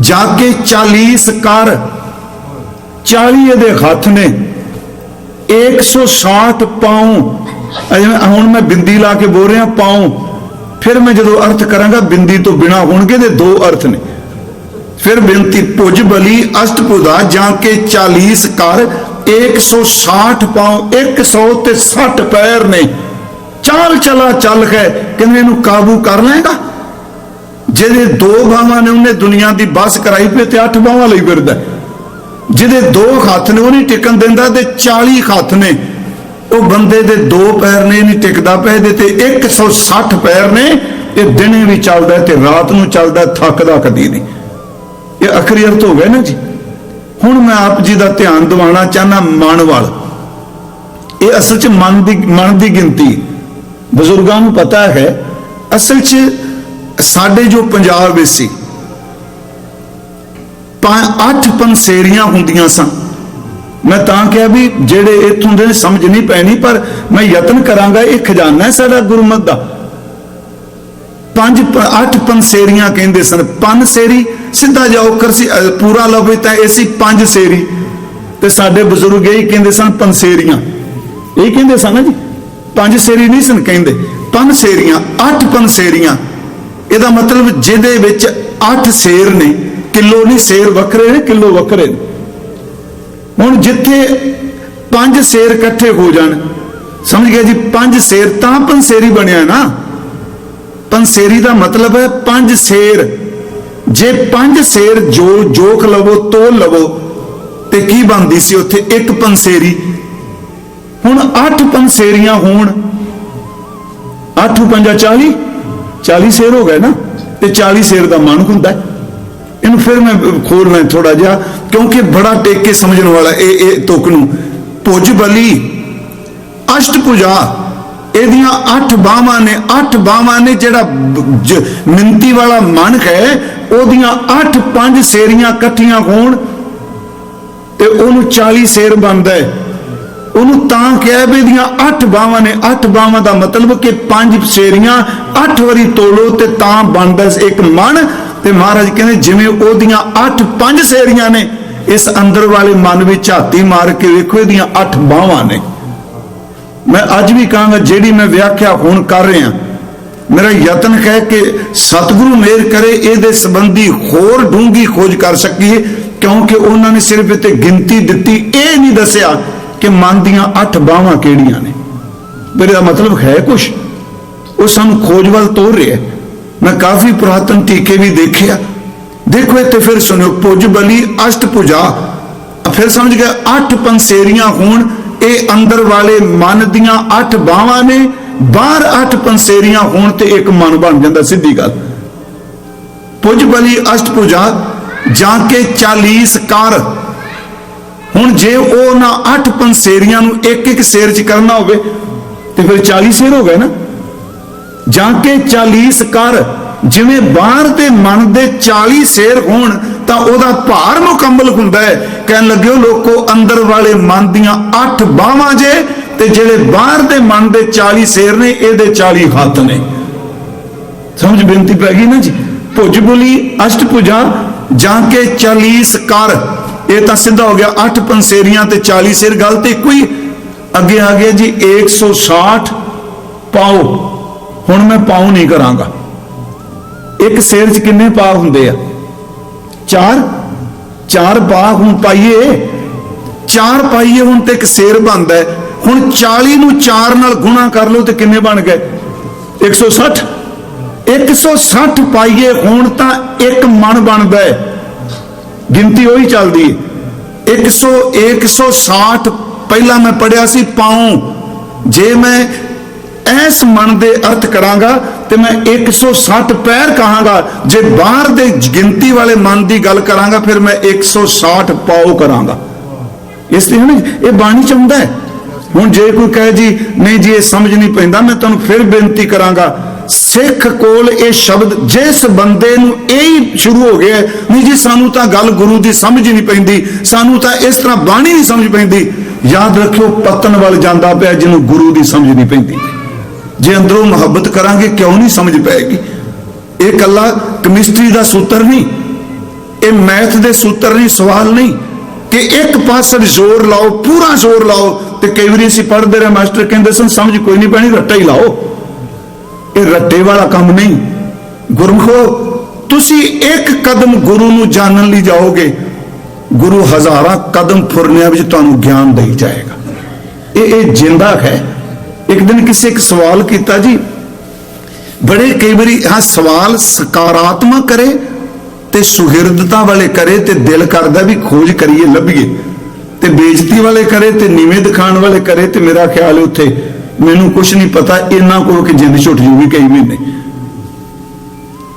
ਜਾ ਕੇ 40 ਕਰ, 40 ਇਹਦੇ ਹੱਥ ਨੇ। 160 ਪਾਉ। ਹੁਣ ਮੈਂ ਬਿੰਦੀ ਲਾ ਕੇ ਬੋਲ ਰਿਹਾ ਪਾਉ, ਫਿਰ ਮੈਂ ਜਦੋਂ ਅਰਥ ਕਰਾਂਗਾ ਬਿੰਦੀ ਤੋਂ ਬਿਨਾ ਹੋਣਗੇ ਤੇ 2 ਅਰਥ ਨੇ। ਫਿਰ ਬੇਨਤੀ ਭੁਜ ਬਲੀ ਅਸ਼ਟ ਭੁਜਾ ਜਾ ਕੇ 40 ਕਰ 160 ਪਾਉ। 100 ਤੇ 60 ਪੈਰ ਨੇ। ਚਾਲ ਚਲਾ ਚੱਲ ਹੈ, ਕਹਿੰਦੇ ਇਹਨੂੰ ਕਾਬੂ ਕਰ ਲਏਗਾ। ਜਿਹਦੇ 2 ਬਾਹਾਂ ਨੇ ਉਹਨੇ ਦੁਨੀਆ ਦੀ ਬੱਸ ਕਰਾਈ ਪਈ, ਤੇ 8 ਬਾਹਾਂ ਲਈ ਫਿਰਦਾ। ਜਿਹਦੇ 2 ਹੱਥ ਨੇ ਉਹ ਨਹੀਂ ਟਿਕਣ ਦਿੰਦਾ, ਤੇ 40 ਹੱਥ ਨੇ। ਉਹ ਬੰਦੇ ਦੇ 2 ਪੈਰ ਨੇ, ਨਹੀਂ ਟਿਕਦਾ ਪਿਆ। ਇਹਦੇ ਤੇ 160 ਪੈਰ ਨੇ। ਇਹ ਦਿਨੇ ਵੀ ਚੱਲਦਾ ਤੇ ਰਾਤ ਨੂੰ ਚੱਲਦਾ, ਥੱਕਦਾ ਕਦੀ ਨਹੀਂ। ਇਹ ਆਖਰੀ ਅਰਥ ਹੋ ਗਿਆ ਨਾ ਜੀ। ਹੁਣ ਮੈਂ ਆਪ ਜੀ ਦਾ ਧਿਆਨ ਦਿਵਾਉਣਾ ਚਾਹਨਾ ਮਨ ਵੱਲ। ਇਹ ਅਸਲ 'ਚ ਮਨ ਦੀ ਗਿਣਤੀ ਬਜ਼ੁਰਗਾਂ ਨੂੰ ਪਤਾ ਹੈ। ਅਸਲ 'ਚ ਸਾਡੇ ਜੋ ਪੰਜਾਬ ਵਿੱਚ ਸੀ 8 ਪੰਸੇਰੀਆਂ ਹੁੰਦੀਆਂ ਸਨ। ਮੈਂ ਤਾਂ ਕਿਹਾ ਵੀ ਜਿਹੜੇ ਇੱਥੋਂ ਦੇ ਸਮਝ ਨਹੀਂ ਪੈਣੀ, ਪਰ ਮੈਂ ਯਤਨ ਕਰਾਂਗਾ। ਇਹ ਖਜ਼ਾਨਾ ਹੈ ਸਾਡਾ ਗੁਰਮਤਿ ਦਾ। 8 ਪੰਸੇਰੀਆਂ ਕਹਿੰਦੇ ਸਨ। ਪੰਸੇਰੀ ਸਿੱਧਾ ਜਾਓ ਕਰਸੀ ਪੂਰਾ ਲਵੇ ਤਾਂ ਇਹ ਸੀ 5 ਸੇਰੀ, ਤੇ ਸਾਡੇ ਬਜ਼ੁਰਗ ਇਹ ਕਹਿੰਦੇ ਸਨ ਪੰਸੇਰੀਆਂ। ਇਹ ਕਹਿੰਦੇ ਸਨ ਨਾ ਜੀ, 5 ਸੇਰੀ ਨਹੀਂ ਸਨ ਕਹਿੰਦੇ, ਪੰਸੇਰੀਆਂ। 8 ਪੰਸੇਰੀਆਂ ਇਹਦਾ ਮਤਲਬ ਜਿਹਦੇ ਵਿੱਚ 8 ਸੇਰ ਨੇ। ਕਿਲੋ ਨਹੀਂ, ਸੇਰ ਵੱਖਰੇ ਨੇ, ਕਿਲੋ ਵੱਖਰੇ ਨੇ। ਹੁਣ ਜਿੱਥੇ 5 ਸੇਰ ਇਕੱਠੇ ਹੋ ਜਾਣ, ਸਮਝ ਗਿਆ ਜੀ, 5 ਸੇਰ ਤਾਂ ਪੰਸੇਰੀ ਬਣਿਆ ਨਾ। ਪੰਸੇਰੀ ਦਾ ਮਤਲਬ ਹੈ 5 ਸੇਰ। ਜੇ 5 ਸੇਰ ਜੋਖ ਲਵੋ, ਤੋਲ ਲਵੋ, ਤੇ ਕੀ ਬਣਦੀ ਸੀ ਉੱਥੇ? 1 ਪੰਸੇਰੀ। ਹੁਣ 8 ਪੰਸੇਰੀਆਂ ਹੋਣ, 8 5 40, 40 ਸੇਰ ਹੋ ਗਏ ਨਾ। ਤੇ 40 ਸੇਰ ਦਾ ਮਨ ਹੁੰਦਾ। ਇਹਨੂੰ ਫਿਰ ਮੈਂ ਖੋਲਣਾ ਥੋੜਾ ਜਿਹਾ, ਕਿਉਂਕਿ ਬੜਾ ਟੇਕ ਕੇ ਸਮਝਣ ਵਾਲਾ ਇਹ ਤੁਕ ਨੂੰ। ਭੁਜ ਬਲੀ ਅਸ਼ਟ ਭੁਜਾ, ਇਹਦੀਆਂ 8 ਬਾਹਾਂ ਨੇ। 8 ਬਾਹਾਂ ਨੇ। ਜਿਹੜਾ ਮਿੰਤੀ ਵਾਲਾ ਮਨ ਹੈ, ਉਹਦੀਆਂ 8 5 ਸੇਰੀਆਂ ਇਕੱਠੀਆਂ ਹੋਣ ਤੇ ਉਹਨੂੰ 40 ਸੇਰ ਬਣਦਾ ਹੈ। ਉਹਨੂੰ ਤਾਂ ਕਿਹਾ ਵੀ ਇਹਦੀਆਂ 8 ਬਾਹਾਂ ਨੇ। 8 ਬਾਹਾਂ ਦਾ ਮਤਲਬ ਕਿ 5 ਸੇਰੀਆਂ 8 ਵਾਰੀ ਤੋਲੋ ਤੇ ਤਾਂ ਬਣਦਾ ਇੱਕ ਮਨ। ਤੇ ਮਹਾਰਾਜ ਕਹਿੰਦੇ ਜਿਵੇਂ ਉਹਦੀਆਂ 8 5 ਸੇਰੀਆਂ ਨੇ, ਇਸ ਅੰਦਰ ਵਾਲੇ ਮਨ ਵਿੱਚ ਝਾਤੀ ਮਾਰ ਕੇ ਵੇਖੋ, ਇਹਦੀਆਂ 8 ਬਾਹਾਂ ਨੇ। ਮੈਂ ਅੱਜ ਵੀ ਕਹਾਂਗਾ, ਜਿਹੜੀ ਮੈਂ ਵਿਆਖਿਆ ਹੁਣ ਕਰ ਰਿਹਾ, ਮੇਰਾ ਯਤਨ ਹੈ ਕਿ ਸਤਿਗੁਰੂ ਮਿਹਰ ਕਰੇ ਇਹਦੇ ਸੰਬੰਧੀ ਹੋਰ ਡੂੰਘੀ ਖੋਜ ਕਰ ਸਕੀਏ, ਕਿਉਂਕਿ ਉਹਨਾਂ ਨੇ ਸਿਰਫ ਇੱਥੇ ਗਿਣਤੀ ਦਿੱਤੀ, ਇਹ ਨਹੀਂ ਦੱਸਿਆ ਕਿ ਮਨ ਦੀਆਂ 8 ਬਾਹਾਂ ਕਿਹੜੀਆਂ ਨੇ। ਪਰ ਇਹਦਾ ਮਤਲਬ ਹੈ ਕੁਛ, ਉਹ ਸਾਨੂੰ ਖੋਜ ਵੱਲ ਤੋਰ ਰਿਹਾ। ਮੈਂ ਕਾਫੀ ਪੁਰਾਤਨ ਟੀਕੇ ਵੀ ਦੇਖਿਆ। ਦੇਖੋ ਇੱਥੇ ਫਿਰ ਸੁਣਿਓ, ਭੁਜ ਬਲੀ ਅਸ਼ਟ ਭੁਜਾ। ਫਿਰ ਸਮਝ ਗਿਆ 8 ਪੰਸੇਰੀਆਂ ਹੋਣ, ਇਹ ਅੰਦਰ ਵਾਲੇ ਮਨ ਦੀਆਂ 8 ਬਾਹਾਂ ਨੇ। ਬਾਹਰ 8 ਪੰਸੇਰੀਆਂ ਹੋਣ ਤੇ ਇੱਕ ਮਨ ਬਣ ਜਾਂਦਾ, ਸਿੱਧੀ ਗੱਲ। ਭੁਜ ਬਲੀ ਅਸ਼ਟ ਭੁਜਾ ਜਾਂ ਕੇ 40 ਕਰ। ਹੁਣ ਜੇ ਉਹ ਨਾ 8 ਪੰਸੇਰੀਆਂ ਨੂੰ ਇੱਕ ਇੱਕ ਸੇਰ ਚ ਕਰਨਾ ਹੋਵੇ ਤੇ ਫਿਰ 40 ਸੇਰ ਹੋ ਗਏ ਨਾ। ਜਾਂ ਕੇ 40 ਕਰ, ਜਿਵੇਂ ਬਾਹਰ ਦੇ ਮਨ ਦੇ 40 ਸੇਰ ਹੋਣ ਤਾਂ ਉਹਦਾ ਭਾਰ ਮੁਕੰਮਲ ਹੁੰਦਾ ਹੈ। ਕਹਿਣ ਲੱਗਿਓ ਲੋਕੋ, ਅੰਦਰ ਵਾਲੇ ਮਨ ਦੀਆਂ 8 ਬਾਹਾਂ ਜੇ ते जेड़े बाहर दे मन दे 40 शेर ने, ये 40 हत्थ ने। समझ बेनती पै गई ना जी। भुज बोली अष्टभुजा जाके 40 कर, ये तो सीधा हो गया 8 पंसेरियां ते 40 शेर, गल तो एक ही। अगे आ गया जी 160 पाओ। हुण मैं पाओ नहीं करांगा। एक शेर च किन्ने पा हुंदे आ? 4 पा। हुण पाइए 4 पाइए, हुण ते एक शेर बनदा है। हुण 40 नूं 4 नाल गुणा कर लो तो किन्ने बन गए? 160। 160 पाइए हुण तां एक मन बनदा है, गिनती वही चलती है। 160 पहला मैं पढ़िया सी पाऊं। जे मैं इस मन दे अर्थ करांगा तो मैं 160 पैर कहांगा। जे बाहर दे गिनती वाले मन की गल करांगा फिर मैं 160 पाओ करांगा। इसलिए है ना, ये बाणी चाहता है। हुण जे कोई कहे जी नहीं जी ये समझ नहीं पैंदा, मैं तुहानूं फिर बेनती करांगा, सिख कोल ये शब्द जिस बंदे नूं यही शुरू हो गया नहीं जी सानू तां गल गुरु की समझ ही नहीं पैंदी, सानू तां इस तरह बाणी नहीं समझ पैंदी, याद रखियो पतन वाल जांदा पिया जिन्हों गुरु की समझ नहीं पैंदी। जे अंदरों मुहब्बत करांगे क्यों नहीं समझ पाएगी। ये कला केमिस्ट्री का सूत्र नहीं, ये मैथ के सूत्र नहीं, सवाल नहीं कि एक पास जोर लाओ, पूरा जोर लाओ। तो कई बार असीं पढ़ते रहे, मास्टर कहते सन समझ कोई नहीं पैनी, रट्टा ही लाओ। ये रट्टे वाला काम नहीं। गुरमुखो तुसी एक कदम गुरु नूं जानन लई जाओगे, गुरु हजारां कदम फुरनिया विच तुहानूं ज्ञान दई जाएगा। ये जिंदा है। एक दिन किसी एक सवाल किया जी, बड़े कई बारी हाँ सवाल सकारात्मक करे ते सुहिरदता वाले करे ते दिल करदा भी खोज करिए लभीए, ते बेइज्जती वाले करे ते नीवें दिखाण वाले करे ते मेरा ख्याल है उत्थे मैनू कुछ नहीं पता इन्ना को कि जिंद छुट जूगी कई महीने।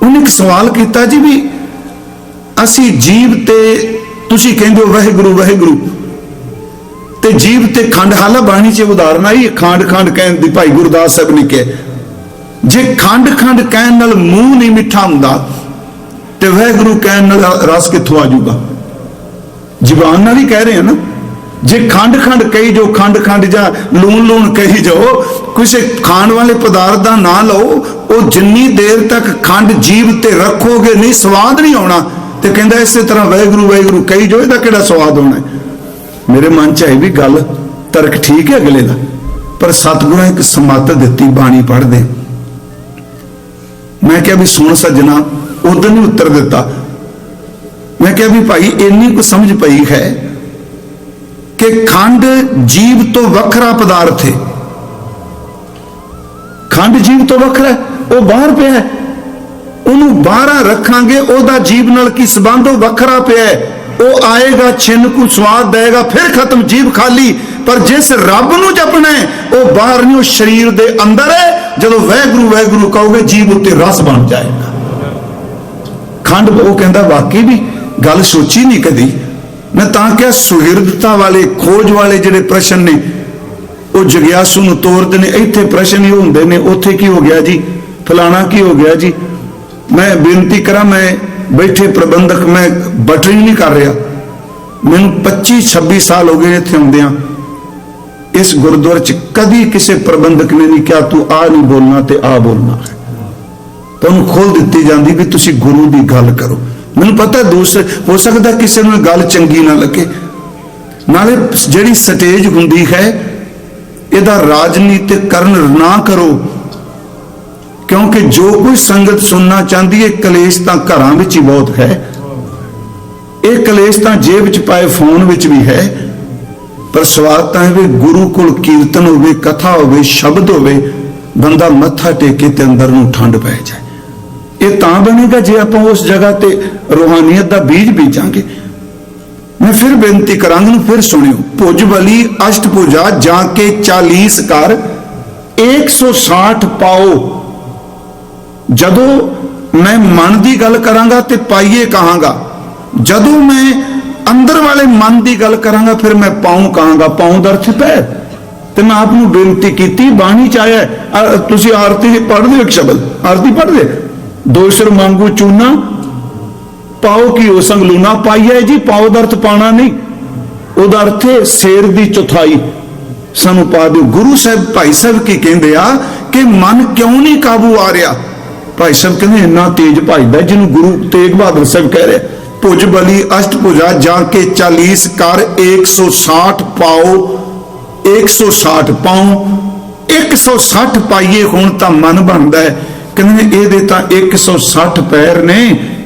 उन्हें एक सवाल किया जी भी असी जीव ते तुसी कहंदे हो वाहिगुरु वाहिगुरु ते जीव ते खंड, हाला बाणी च उदाहरण आई खंड खंड कहन दी, भाई गुरदास साहब ने कहा जे खंड खंड कहन नाल मूंह नहीं मिठा हुंदा ते वाहिगुरु कहन नाल रस कित्थों आ जाऊगा। जुबान नाल ही कह रहे हैं ना। जे खंड खंड कही जो खंड खंड जा लून लून कही जाओ, किसी खाण वाले पदार्थ का ना लो, वो जिन्नी देर तक खंड जीव ते रखोगे नहीं स्वाद नहीं आना। तो कहता इस तरह वाहिगुरु वाहिगुरु कही जो इसका किहड़ा स्वाद होना है। मेरे मन च है भी गल तर्क ठीक है अगले का, पर सतगुरु एक समत दी बाणी पढ़ दे। मैं क्या भी सुन सजना, उधर नहीं उत्तर दिता। मैं क्या भी भाई इन्नी को समझ पई है कि खंड जीव तो वखरा पदार्थ है। खंड जीव तो वखरा है, वो बाहर पे है, उन्होंने बाहर रखांगे, ओदा जीव नाल की संबंध, वखरा पे है। वो आएगा छिन्न को स्वाद देगा, फिर खत्म, जीव खाली। पर जिस रब नूं जपना है वो बाहर नहीं, वो शरीर दे अंदर है। जदों वाहिगुरु वाहिगुरु कहोगे जीव उत्ते रस बन जाएगा। खंड वो कहता वाकई भी गल सोची नहीं कदी। मैं तां क्या सुहिरदता वाले खोज वाले जिहड़े प्रश्न ने वो जगियासू नूं तोड़दे ने। इत्थे प्रश्न ही हुंदे ने, उत्थे की हो गया जी, फलाना की हो गया जी। मैं बेनती करा, मैं बैठे प्रबंधक मैं बटरिंग नहीं कर रहा, मैनूं 25-26 साल हो गए इत्थे आउंदियां। इस गुरुद्वारे च कदी किसी प्रबंधक ने नहीं कहा तू आ नहीं बोलना ते आ बोलना है। तुहानूं खोल दित्ती जांदी भी तुसीं गुरु की गल करो। मैनूं पता दूसरे हो सकता किसी नूं गल चंगी ना लगे। नाले जिहड़ी स्टेज हुंदी है इहदा राजनीतिकरण ना करो, क्योंकि जो कोई संगत सुनना चाहती है कलेश तो घरां विच ही बहुत है। यह कलेश तो जेब च पाए फोन विच भी है। पर सवाल तो है भी गुरु कोल कीर्तन होवे, कथा होवे, शब्द होवे, बंदा मत्था टेके ते अंदर नूं ठंड पै जाए। ये तां बनेगा जे आपां उस जगह ते रूहानियत दा बीज बीजांगे। मैं फिर बेनती करांगा, फिर सुनियो। भुज बली अष्टभुजा जाके 40 कर 160 पाओ। जदों मैं मन की गल करांगा ते पाइए कहांगा, जदों मैं अंदर वाले मन की गल करांगा फिर मैं पाऊं कहांगा। पाऊं दा अर्थ पैर। तो मैं आपको बेनती की बाणी च आया, तुसीं आरती पढ़ दो, एक शब्द आरती पढ़ दे, 2 सिर मांगू चूना पाओ की हो संग लूना। पाइया जी, पाओ दा अर्थ पाना नहीं, उहदा अर्थ है शेर दी चौथाई। सानू पा दो। गुरु साहब भाई साहब की कहते आ कि मन क्यों नहीं काबू आ रहा? भाई साहब कहते इन्ना तेज भजदा जिन्होंने गुरु तेग बहादुर साहब कह रहे, भुज बली अष्टभुजा जाके 40 कर 160 पाओ, 160 पाओ, 160 पाइए हुण तां मन बनदा है। कहते ये तां 160 पैर ने,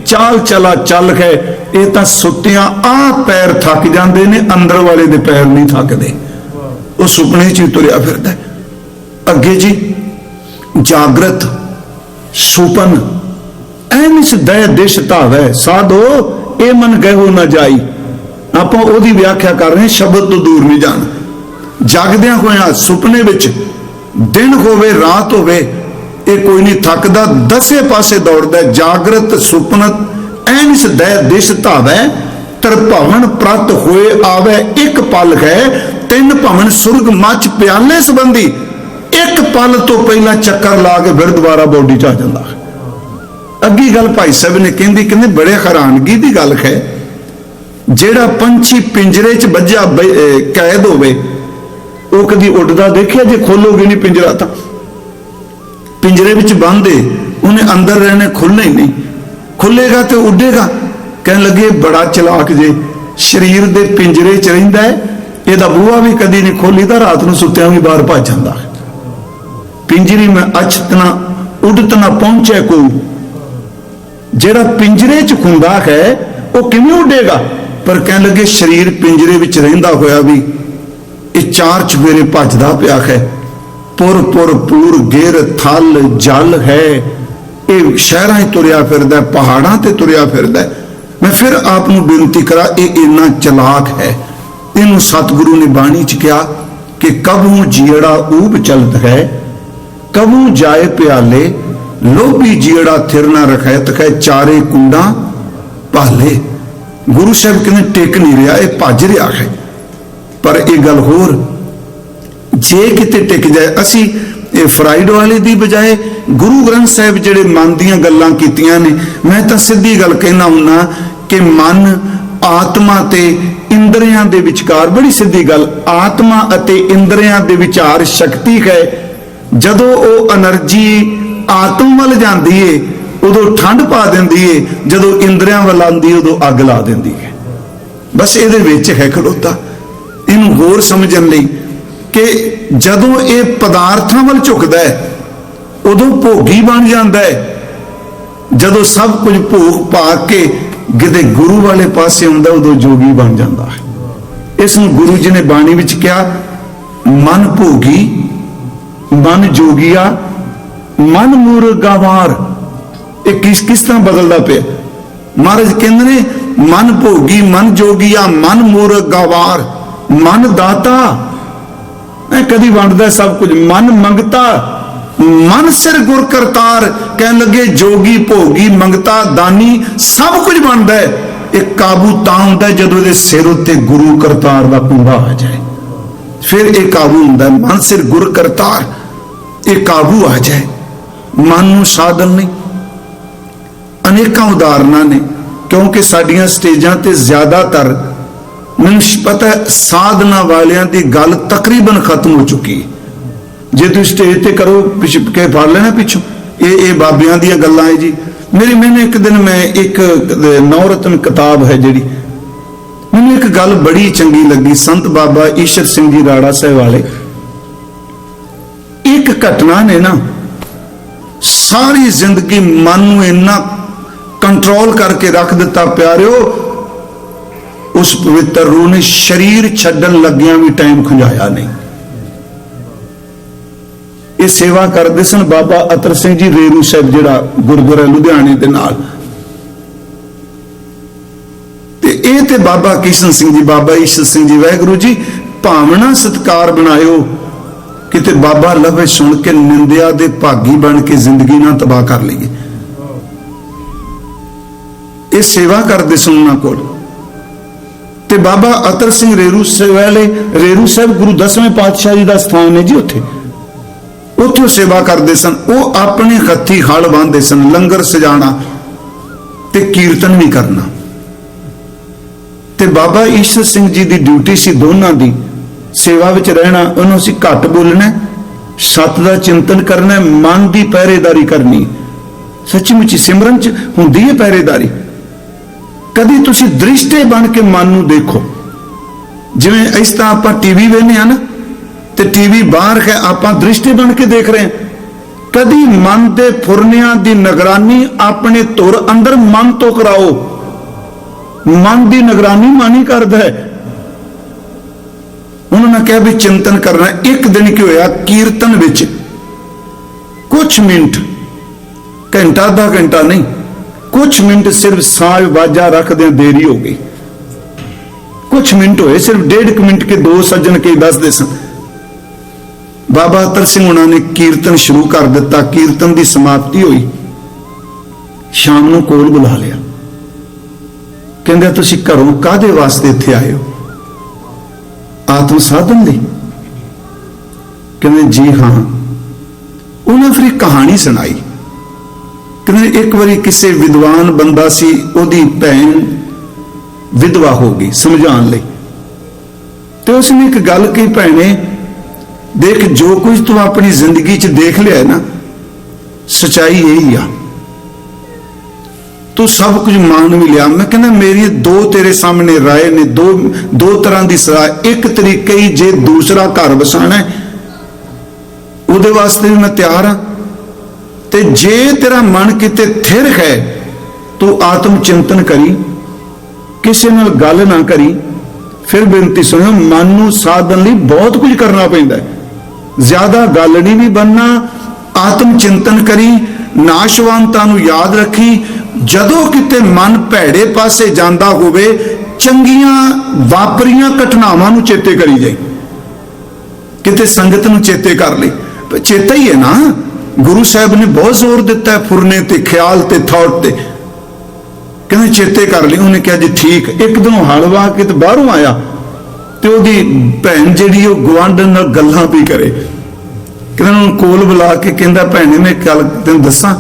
चाल चला चल गए, ये तां सुत्तियां आ पैर थक जाते ने, अंदर वाले दे पैर नहीं थकते, वो सुपने च तुरिया फिरदा है। अगे जी जागृत सुपन ऐनिस दय दिश धावै साधो ए मन गहो न जाई। आप ओदी व्याख्या कर रहे हैं, शब्द तो दूर नहीं जाना। जागद्या होया सुपने विच दिन होवे रात होवे, ये कोई नहीं थकदा, दसे पासे दौड़दा। जागृत सुपनत ऐनिस दय दिश धावै, त्रिभवन प्रत होए आवे एक पल है, तीन भवन सुरग मच प्याले संबंधी। एक पल तो पहला चक्कर ला के फिर दोबारा बॉडी च आ जाता। अगी गल भाई साहब ने कहती, कहते बड़े हैरानगी की गल है, जेड़ा पंछी पिंजरे च बज्जा कैद होवे वो कभी उड़दा देखिया? जे खोलोगे नहीं पिंजरा तो पिंजरे विच बंद है, उन्हें अंदर रहने, खुलना ही नहीं। खुलेगा तो उड़ेगा। कह लगे बड़ा चलाक जे, शरीर दे पिंजरे च रहिंदा है, ਇਹਦਾ ਬੂਹਾ भी कदी नहीं खोली तो रात ਨੂੰ ਸੁੱਤਿਆਂ भी बाहर भज जाता है। पिंजरी में अछतना उड़तना पहुंचे कोई, जेड़ा पिंजरे च खुंदा है वो किवें उड़ेगा? पर कह लगे शरीर पिंजरे विच रहिंदा होया भी ये चार चफेरे भजदा पिया है। पुर पुर पूर गिर थल जल है, ये शहरां च तुरिया फिरदा, पहाड़ां ते तुरिया फिरदा। मैं फिर आप नूं बेनती करा, ये इन्ना चलाक है। इनू सतगुरु ने बाणी च कहा कि कबू जीड़ा ऊब चलत है, कबू जाए प्याले, लोभी जीड़ा थिर ना रखैत है, चारे कुंडा पाले। गुरु साहब कहने टिक नहीं रहा, यह भज रहा है। पर यह गल होर, जे किते टिक जाए, असी फ्राइड वाले दी बजाय गुरु ग्रंथ साहब जेड़े मन दीयां गल्लां कीतियां ने, मैं तां सीधी गल कहना हुन्ना कि मन आत्मा ते इंद्रियां दे विचकार, बड़ी सीधी गल, आत्मा अते इंद्रियां दे विचार शक्ति है। जदों वो एनर्जी आत्म वाल जाती है उदों ठंड पा देंदी है, जदों इंद्रियां वाल आंदी है उदों अग ला देंदी है। बस ये विच है खड़ोता। इनू होर समझण लई कि जदों ये पदार्थां वाल झुकदा है उदों भोगी बन जाता है, जदों सब कुछ भोग पा के किते गुरु वाले पासे आउंदा उदों जोगी बन जाता है। इस गुरु जी ने बाणी विच कहा, मन भोगी मन जोगिया मन मुर्गावार। ये किस तरह बदलता पे? महाराज कहते ने मन भोगी मन जोगिया मन मुर्गावार। मन दाता कदी वंडदा सब कुछ, मन मंगता मन सिर गुर करतार। कह लगे जोगी भोगी मंगता दानी सब कुछ बनता है। एक काबू तां हुंदा है जदों इहदे सिर उत्ते गुरु करतार दा कुंडा आ जाए, फिर एक काबू हुंदा है। मन सिर गुर करतार, एक काबू आ जाए। मन नूं साधन नहीं। अनेकां उदाहरणां ने, क्योंकि साडियां स्टेजां ते ज्यादातर मैनूं पता है साधना वालियां दी गल तकरीबन खत्म हो चुकी है। जे तुम स्टेज ते करो के फड़ लेना पिछों, ये बाबियां दी गल्लां है जी। मैंने एक दिन मैं एक नवरत्न किताब है जी, मैंने एक गल बड़ी चंगी लगी। संत बाबा ईश्वर सिंह जी राड़ा साहब वाले, एक घटना ने ना सारी जिंदगी मन नूं इन्ना कंट्रोल करके रख दिता। प्यारिओ, उस पवित्र रूह ने शरीर छड्डन लगिया भी टाइम खुंजाया नहीं। ये सेवा करते सन बाबा अतर सिंह जी रेरू साहब, जिहड़ा गुरुद्वारा लुधियाने दे नाल, ते बाबा किशन सिंह जी, बाबा ईश्वर सिंह जी, वाहिगुरू जी भावना सत्कार बनायो किते बाबा लवे सुन के निंदिया दे भागी बन के जिंदगी ना तबाह कर लीए। ये सेवा करते सन उन्हां कोल। ते बाबा अतर सिंह रेरू साहब वाले, रेरू साहब गुरु 10वें पातशाह जी का स्थान है जी, उत्थे सेवा करते सन। वो अपने हथी हल बांधते सन, लंगर सजाना ते कीर्तन भी करना। ते बाबा ईश्वर सिंह जी की ड्यूटी सी दोनों की, सेवा विच रहना, उन्होंने असीं घट बोलना, सत का चिंतन करना, मन की पहरेदारी करनी। सच्ची मुची सिमरन च हुंदी है पहरेदारी। कदी तुसीं दृष्टे बन के मन नूं देखो, जिवें इस तरह आपां टीवी वेखने हैं ना, तो टीवी बाहर है, आपां दृष्टे बन के देख रहे हैं। कदी मन के फुरनियां की निगरानी अपने तुर अंदर मन तो कराओ। मन की निगरानी मन ही करता है। उन्होंने कहा भी चिंतन करना। एक दिन की होया, कीर्तन विच कुछ मिनट, घंटा आधा घंटा नहीं, कुछ मिनट सिर्फ साज बाजा रखदे देरी हो गई। कुछ मिनट होए, सिर्फ 1.5 मिनट के दो सज्जन के दसदे सन। बाबा अतर सिंह उन्होंने कीर्तन शुरू कर दिता। कीर्तन की समाप्ति हुई, शाम को कोल बुला लिया। कहंदे तुसीं घरों काहदे वास्ते इत्थे आए हो? आत्म साधन लई? कहंदे जी हाँ। उन्हें फिर एक कहानी सुनाई। कहंदे एक बारी किसी विद्वान बंदा सी, उहदी भैन विधवा हो गई, समझाने लई। तो उसने एक गल कही, भैने देख, जो कुछ तू अपनी जिंदगी च देख लिया है ना, सच्चाई यही आ। तू सब कुछ मान भी लिया। मैं कहना मेरी दो तेरे सामने राय ने, दो तरह की सलाह। एक तरीके ही, जे दूसरा घर बसाना है उहदे वास्ते भी मैं तैयार हाँ, ते जे तेरा मन किते थिर है, तू आत्म चिंतन करी, किसी नाल गल ना करी। फिर बेनती सुनो, मन नूं साधन लई बहुत कुछ करना पैंदा है। ज्यादा गल नहीं भी बनना, आत्म चिंतन करी, नाशवानता नूं याद रखी। जदों किते मन भैड़े पासे जांदा होवे, चंगियां वापरियां घटनावां नूं चेते करी जाई। किते संगत नूं चेते कर लई, चेता ही है ना। गुरु साहब ने बहुत जोर दिता है फुरने ते, ख्याल ते, थॉट ते। कहने चेते कर ली। उन्हें कहा जी ठीक। एक दिन हलवा के तो बाहरों आया, तो ओदी भैन जिहड़ी ओ गुआंढण नाल गल्लां भी करे। कहंदे उन्हें कोल बुला के कहंदा, भैने मैं गल तैनूं दस्सां?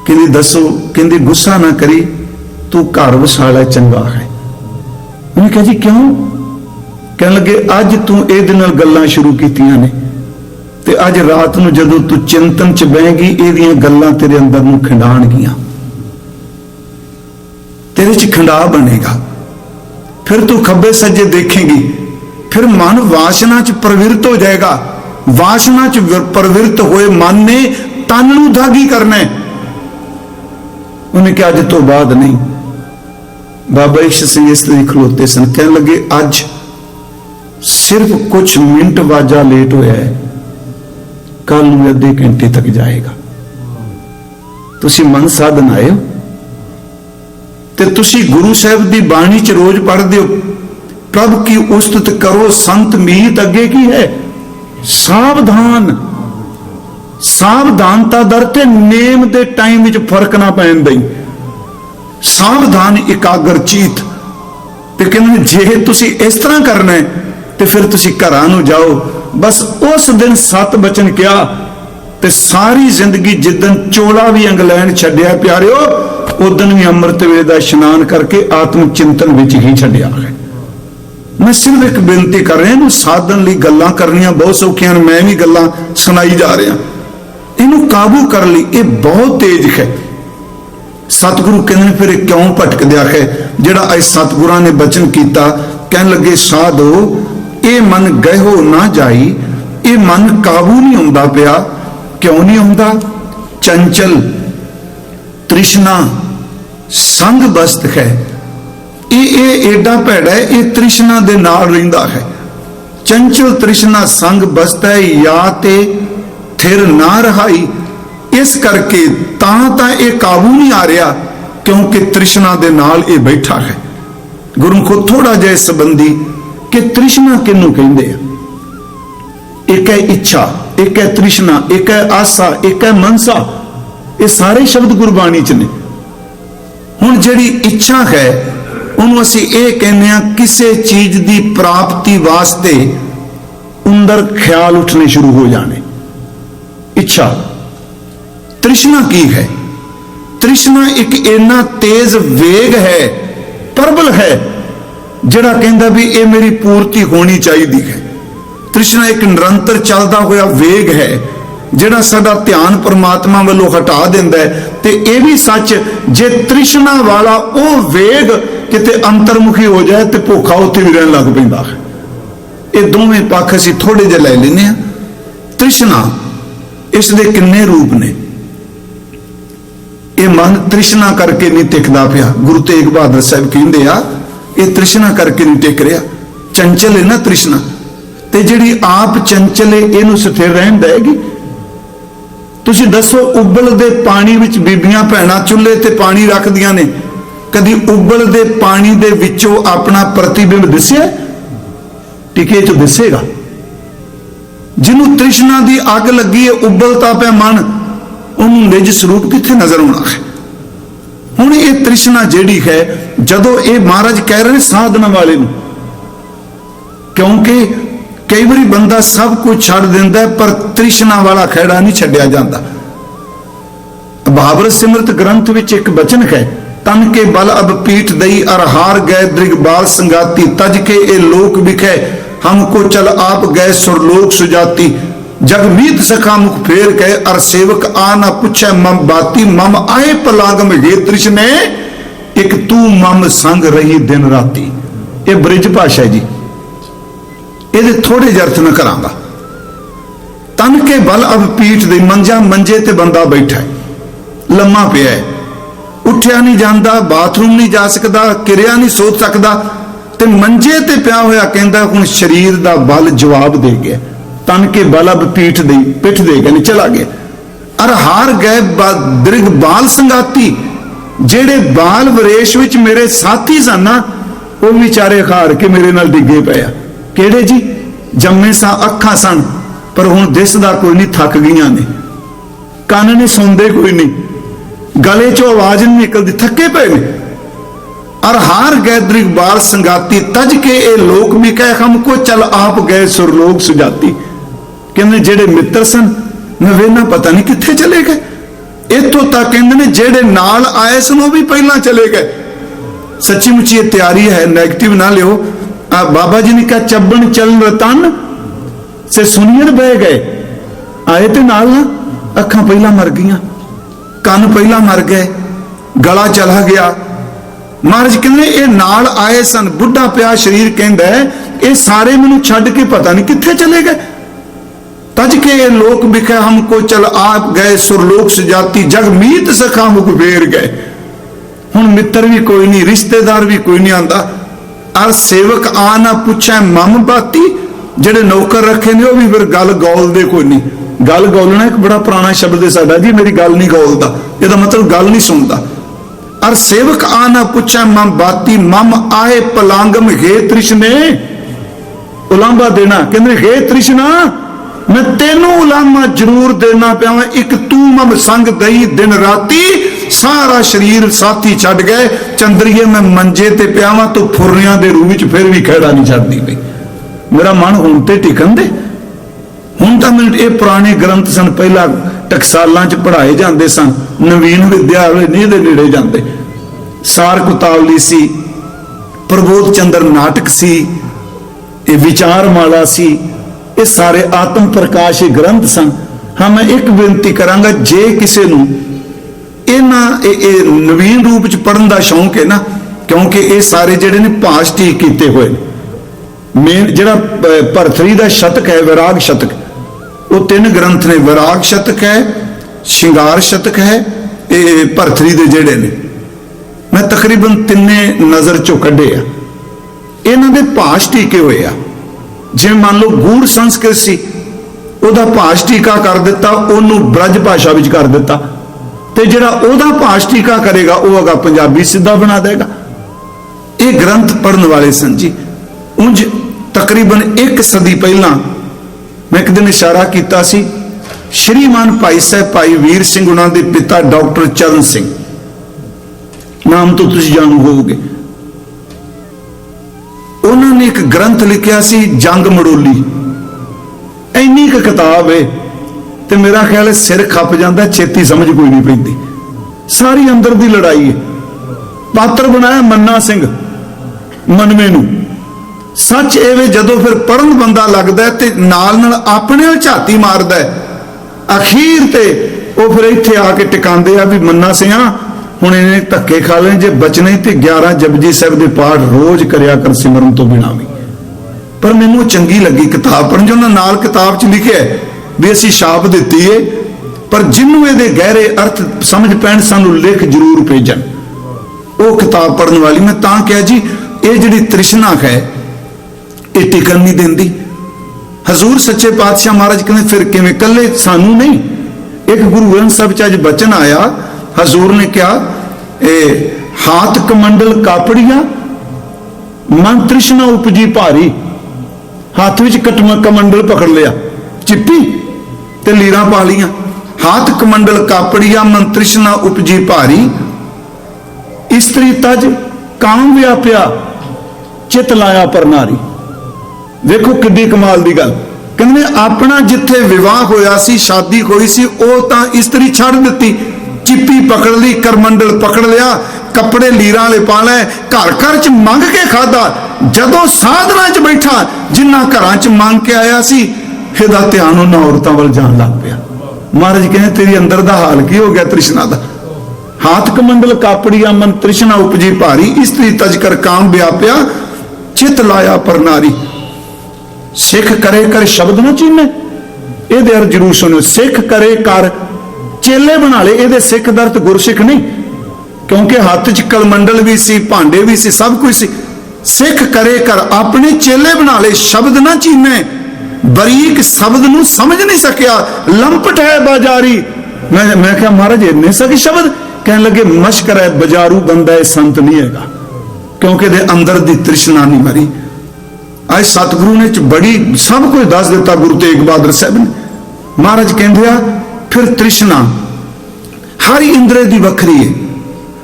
कहंदी दसो। कहंदी गुस्सा ना करी, तू घर वसा लै, चंगा है। उन्हें कहा जी क्यों? कहने लगे अज तू इहदे नाल गल्लां शुरू कीतियां ने, ते अज रात नूं जदों तू चिंतन च बहेगी, इहदियां गल्लां तेरे अंदर नूं खिंडाणगियां, तेरे च खंडा बनेगा। फिर तू खब्बे सज्जे देखेंगी, फिर मन वासना च प्रवृत्त हो जाएगा। वासना च प्रवृत्त होए मन ने तन नूं दागी करना है। उन्हें कहा अज तो बाद नहीं। बाबा ईश सिंह इस लिए खलोते सन। कहने लगे अज सिर्फ कुछ मिनट वाजा लेट होया है, कल नूं अद्धे घंटे तक जाएगा। तुसीं मन साधन आए हो, ते तुसी गुरु साहब की बाणी च रोज पढ़ते हो, प्रभु की उस्तत करो संत मीत अगे की है। सावधान, सावधानता दर ते नेम दे टाइम विच फर्क ना पैन दई। सावधान एकाग्र चीत। ते कहंदे जे तुसी इस तरह करना है, ते फिर तुसी घरां नूं जाओ। बस उस दिन 7 बचन किया, ते सारी जिंदगी जिदन चोला भी इंग्लैंड छड्डिया प्यारिओ, उदन भी अमृत वेले दा इशनान करके आत्म चिंतन विच ही छड्डिया है। मैं सिर्फ एक बेनती कर रहा हूं, साधन लई गल्लां करनियां बहुत सौखियां, मैं भी गल्लां सुनाई जा रहा। इनू काबू कर ली, ये बहुत तेज है। सतगुरु कहने फिर क्यों भटक दिया है? जिहड़ा अज सतगुरां ने बचन किया, कहन लगे साधो ये मन गहो ना जाई, ये मन काबू नहीं आउंदा पिया। क्यों नहीं आउंदा? चंचल तृष्णा संग बस्त है। ये एडा भैड़ा है, ये तृष्णा दे नाल रहिंदा है। चंचल तृष्णा संग बस्त है, या ते थिर ना रहाई। इस करके तां ये काबू नहीं आ रहा, क्योंकि तृष्णा दे नाल ये बैठा है। गुरु को थोड़ा जिहा संबंधी कि तृष्णा किनू कहंदे आ। एक है इच्छा, एक है तृष्णा, एक है आसा, एक है मनसा। ये सारे शब्द गुरबाणी च ने। हुण जिहड़ी इच्छा है, उन्होंने असीं ये कहने आ किसी चीज की प्राप्ति वास्ते अंदर ख्याल उठने शुरू हो जाने। इच्छा। तृष्णा की है? तृष्णा एक इन्ना तेज वेग है, प्रबल है, ਜਿਹੜਾ ਕਹਿੰਦਾ ਵੀ ਇਹ ਮੇਰੀ ਪੂਰਤੀ ਹੋਣੀ ਚਾਹੀਦੀ ਹੈ। ਤ੍ਰਿਸ਼ਨਾ ਇੱਕ ਨਿਰੰਤਰ ਚੱਲਦਾ ਹੋਇਆ ਵੇਗ ਹੈ ਜਿਹੜਾ ਸਾਡਾ ਧਿਆਨ ਪਰਮਾਤਮਾ ਵੱਲੋਂ ਹਟਾ ਦਿੰਦਾ ਹੈ। ਤੇ ਇਹ ਵੀ ਸੱਚ, ਜੇ ਤ੍ਰਿਸ਼ਨਾ ਵਾਲਾ ਉਹ ਵੇਗ ਕਿਤੇ ਅੰਤਰਮੁਖੀ ਹੋ ਜਾਏ ਤੇ ਭੁੱਖਾ ਉੱਥੇ ਵੀ ਰਹਿਣ ਲੱਗ ਪੈਂਦਾ ਹੈ। ਇਹ ਦੋਵੇਂ ਪੱਖ ਅਸੀਂ ਥੋੜੇ ਜਿਹਾ ਲੈ ਲੈਂਦੇ ਹਾਂ। ਤ੍ਰਿਸ਼ਨਾ, ਇਸ ਦੇ ਕਿੰਨੇ ਰੂਪ ਨੇ। ਇਹ ਮਨ ਤ੍ਰਿਸ਼ਨਾ ਕਰਕੇ ਨਹੀਂ ਟਿਕਦਾ ਪਿਆ। ਗੁਰੂ ਤੇਗ ਬਹਾਦਰ ਸਾਹਿਬ ਕਹਿੰਦੇ ਆ ਇਹ ਤ੍ਰਿਸ਼ਨਾ ਕਰਕੇ ਨਹੀਂ ਟਿਕ ਰਿਹਾ। ਚੰਚਲ ਹੈ ਨਾ ਤ੍ਰਿਸ਼ਨਾ, ਤੇ ਜਿਹੜੀ ਆਪ ਚੰਚਲ ਹੈ ਇਹਨੂੰ ਸਥਿਰ ਰਹਿਣ ਦੇਗੀ। ਤੁਸੀਂ ਦੱਸੋ, ਉਬਲਦੇ ਪਾਣੀ ਵਿੱਚ ਬੀਬੀਆਂ ਭੈਣਾਂ ਚੁੱਲ੍ਹੇ ਤੇ ਪਾਣੀ ਰੱਖਦੀਆਂ ਨੇ, ਕਦੀ ਉਬਲਦੇ ਪਾਣੀ ਦੇ ਵਿੱਚੋਂ ਆਪਣਾ ਪ੍ਰਤੀਬਿੰਬ ਦਿਸਿਆ? ਟਿਕੇ ਚ ਦਿਸੇਗਾ। ਜਿਹਨੂੰ ਤ੍ਰਿਸ਼ਨਾ ਦੀ ਅੱਗ ਲੱਗੀ ਹੈ, ਉਬਲਤਾ ਪਿਆ ਮਨ, ਉਹਨੂੰ ਨਿਜ ਸਰੂਪ ਕਿੱਥੇ ਨਜ਼ਰ ਆਉਣਾ ਹੈ। ਹੁਣ ਇਹ ਤ੍ਰਿਸ਼ਨਾ ਜਿਹੜੀ ਹੈ, ਜਦੋਂ ਇਹ ਮਹਾਰਾਜ ਕਹਿ ਰਹੇ ਨੇ ਸਾਧਨਾ ਵਾਲੇ ਨੂੰ, ਕਿਉਂਕਿ ਕਈ ਵਾਰੀ ਬੰਦਾ ਸਭ ਕੁਝ ਛੱਡ ਦਿੰਦਾ ਹੈ ਪਰ ਤ੍ਰਿਸ਼ਨਾ ਵਾਲਾ ਖਹਿੜਾ ਨਹੀਂ ਛੱਡਿਆ ਜਾਂਦਾ। ਬਹਾਵਰ ਸਿਮਰਤ ਗ੍ਰੰਥ ਵਿੱਚ ਇੱਕ ਬਚਨ ਹੈ, ਤਨ ਕੇ ਬਲ ਅਬ ਪੀਠ ਦਈ ਅਰ ਹਾਰ ਗਏ ਦ੍ਰਿਗਬਾਲ ਸੰਗਾਤੀ, ਤਜ ਕੇ ਇਹ ਲੋਕ ਵਿਖੇ हमको चल आप गए सुरलोक सुजाती, जग मीत सखा मुख फेर गए अर सेवक आ ना पूछे मम बाती, मम आए पलागम हे तृष्णे एक तू मम संग रही दिन राती। ये ब्रिज भाषा है जी, ये थोड़े ਜਿਹੇ अर्थ न करांगा। तन के बल अब पीठ दे, मंजा मंजे ते बंदा बैठा है, लम्मा पिया है, उठिया नहीं जाता, बाथरूम नहीं जा सकता, किरिया नहीं सोच सकता, ਤੇ ਮੰਜੇ ਤੇ ਪਿਆ ਹੋਇਆ ਕਹਿੰਦਾ ਹੁਣ ਸਰੀਰ ਦਾ ਬਲ ਜਵਾਬ ਦੇ ਗਿਆ। ਤਨ ਕੇ ਬਲ ਅਬ ਪੀਠ ਦੇ, ਪਿੱਠ ਦੇ ਗਿਆ, ਨਹੀਂ ਚਲਾ ਗਿਆ। ਅਰ ਹਾਰ ਗਏ ਦ੍ਰਿਗ ਬਾਲ ਸੰਗਾਤੀ, ਜਿਹੜੇ ਬਾਲ ਵਰੇਸ਼ ਵਿੱਚ ਮੇਰੇ ਸਾਥੀ ਸਨ ਨਾ, ਉਹ ਵਿਚਾਰੇ ਹਾਰ ਕੇ ਮੇਰੇ ਨਾਲ ਡਿੱਗੇ ਪਏ ਆ। ਕਿਹੜੇ ਜੀ? ਜੰਮੇ ਸਾਂ ਅੱਖਾਂ ਸਨ ਪਰ ਹੁਣ ਦਿਸਦਾ ਕੋਈ ਨਹੀਂ, ਥੱਕ ਗਈਆਂ ਨੇ। ਕੰਨ ਨਹੀਂ ਸੁਣਦੇ ਕੋਈ ਨਹੀਂ, ਗਲੇ ਚੋਂ ਆਵਾਜ਼ ਨਹੀਂ ਨਿਕਲਦੀ, ਥੱਕੇ ਪਏ ਨੇ। और हार गए दृगबाल संगाती, तज के ए लोक भी कहे हमको चल आप गए सुरलोक सुजाती। कहने जेड़े मित्र सन मैं वेना पता नहीं किथे चले गए। इतों तक कहते ने जेड़े नाल आए सन वो भी पहला चले गए। सच्ची मुच्ची ये तैयारी है, नेगेटिव ना लियो। बाबा जी ने कहा चबन चलन रतन से सुनियन बह गए, आए ते नाल ना, अखां पहला मर गईयां, कान पहला मर गए, गला चला गया। महाराज कहते ये नाल आए सन, बुढ़ा पिया शरीर कहता है ये सारे मैनू छड्ड के पता नहीं किथे चले गए। तज के ये लोक बिखे हमको चल आप गए सुरलोक सुजाती, जग मीत सखा मुख फेर गए। हुण मित्र भी कोई नहीं, रिश्तेदार भी कोई नहीं आंदा। अर सेवक आ ना पूछे मम बाती, जेड़े नौकर रखे ने वो भी फिर गल गौलदे कोई नहीं। गल गौलना एक बड़ा पुराना शब्द है साडा जी, मेरी गल नहीं गौलदा, इहदा मतलब गल नहीं सुनदा। अर सेवक आना पूछा मम बाती, मम आए पलांगम हे तृष्णे, उलांबा देना। कहते हे तृष्णा मैं तेनों उलामा जरूर देना पिया, एक तू मम संग दई दिन राती। सारा शरीर साथी छड्ड गए, चंद्रिए मैं मंजे ते पियावा तो फुरनियां दे रूप च फिर भी खैड़ा नहीं छड्डदी पई। मेरा मन हुण ते टिकन दे। हुण तां मैनूं ये पुराने ग्रंथ सन, पहला टकसालां च पढ़ाए जाते सन, नवीन विद्यालय नहीं दे नेड़े जाते। सार कुतावली सी, प्रबोध चंद्र नाटक सी, ये विचारमाला सी, ये सारे आत्म प्रकाश ग्रंथ सन। हाँ मैं एक बेनती करांगा, जे किसी नूं इन्हां नवीन रूप च पढ़न का शौक है ना, क्योंकि ये सारे जिहड़े ने भाष ठीक किए हुए, मेन जिहड़ा भरथरी का शतक है, विराग शतक, वो 3 ग्रंथ ने, विराग शतक है, श्रृंगार शतक है, ये भरथरी दे जिहड़े ने मैं तकरीबन 3 नज़र चों कढे आ। इन्हां दे भाष टीके हुए आ। जे मान लो गूढ़ संस्कृत सी, उहदा भाष टीका कर दिता, उहनूं ब्रज भाषा विच कर दिता, ते जिहड़ा उहदा भाष टीका करेगा वो अगा पंजाबी सीधा बना देगा। ये ग्रंथ पढ़न वाले सन जी। उंज तकरीबन 1 सदी पहला मैं एक दिन इशारा किया सी, श्रीमान भाई साहब भाई वीर सिंह उन्हां दे पिता डॉक्टर चरण सिंह, नाम तो तुसीं जानू होवोगे। उन्होंने एक ग्रंथ लिखा सी जंग मड़ोली, इन्नी क किताब है ते मेरा ख्याल है सिर खप जाता, छेती समझ कोई नहीं पैंदी, सारी अंदर दी लड़ाई है। पात्र बनाया मन्ना सिंह, मनवे नूं। सच एवे जदों फिर पढ़न बंदा लगदा है ते नाल नाल अपने वल झाती मारदा है, अखीर ते वो फिर इत्थे आके टिकांदे आ भी मन्ना सिया हुण इन्हें धक्के खा लेने जे बचने ते 11 जपजी साहिब दे पाठ रोज करिया कर सिमरन तो बिना भी। पर मैनूं चंगी लगी किताब पढ़न, जो उन्हां नाल किताब च लिखिआ भी असीं छाप दित्ती है, पर जिन्हों इहदे गहरे अर्थ समझ पैण सानूं लिख जरूर भेजण वो किताब पढ़न वाली। मैं तां कहा जी ये जिहड़ी तृष्णा है ये टिकन नहीं देंदी। हजूर सच्चे पातशाह महाराज कहते फिर किवें, कल्ले सानू नहीं, एक गुरु ग्रंथ साहिब च अज बचन आया, हजूर ने कहा हाथ कमंडल कापड़िया मन तृष्णा उपजी भारी। हाथ विच कमंडल पकड़ लिया, चिप्पी ते लीरां पा लियां। हाथ कमंडल कापड़िया मन तृष्णा उपजी भारी। इस्त्री तज काम व्याप्या चित लाया पर नारी। देखो किड्डी कमाल दी गल, कहंदे अपना जिथे विवाह होया सी, शादी होई सी, ओ तां इस्त्री छड़ दित्ती, चिप्पी पकड़ ली, करमंडल पकड़ लिया, कपड़े लीरां वाले पा लै, घर घर च मंग के खादा। जदों साधना च बैठा जिन्ना घरां च मंग के आया सी, इहदा ध्यान उन्हां औरतां वल जाण लग पिया। महाराज कहंदे तेरी अंदर दा हाल की हो गया तृष्णा दा। हाथ कमंडल कापड़िया मन तृष्णा उपजी भारी। इस्त्री तज कर काम व्याप्या चित लाया पर नारी। सिख करे कर शब्द ना चीने, ये अर्थ जरूर सुनो। सिख करे कर चेले बना ले, ये सिख दा अर्थ गुरसिख नहीं, क्योंकि हाथ च कलमंडल भी सी, भांडे भी सी, सब कुछ सी। सिख करे कर अपने चेले बना ले, शब्द ना चीने, बरीक शब्द नूं समझ नहीं सकिया, लंपट है बाजारी। मैं क्या महाराज इन्ने सके शब्द, कहने लगे मशकर है, बाजारू बंदा है, संत नहीं हैगा, क्योंकि दे अंदर दी तृष्णा नहीं मरी। आज सतगुरु ने बड़ी सब कुछ दस दिता गुरु तेग बहादुर साहब ने। महाराज कहते फिर तृष्णा हर इंद्रे दी वखरी है,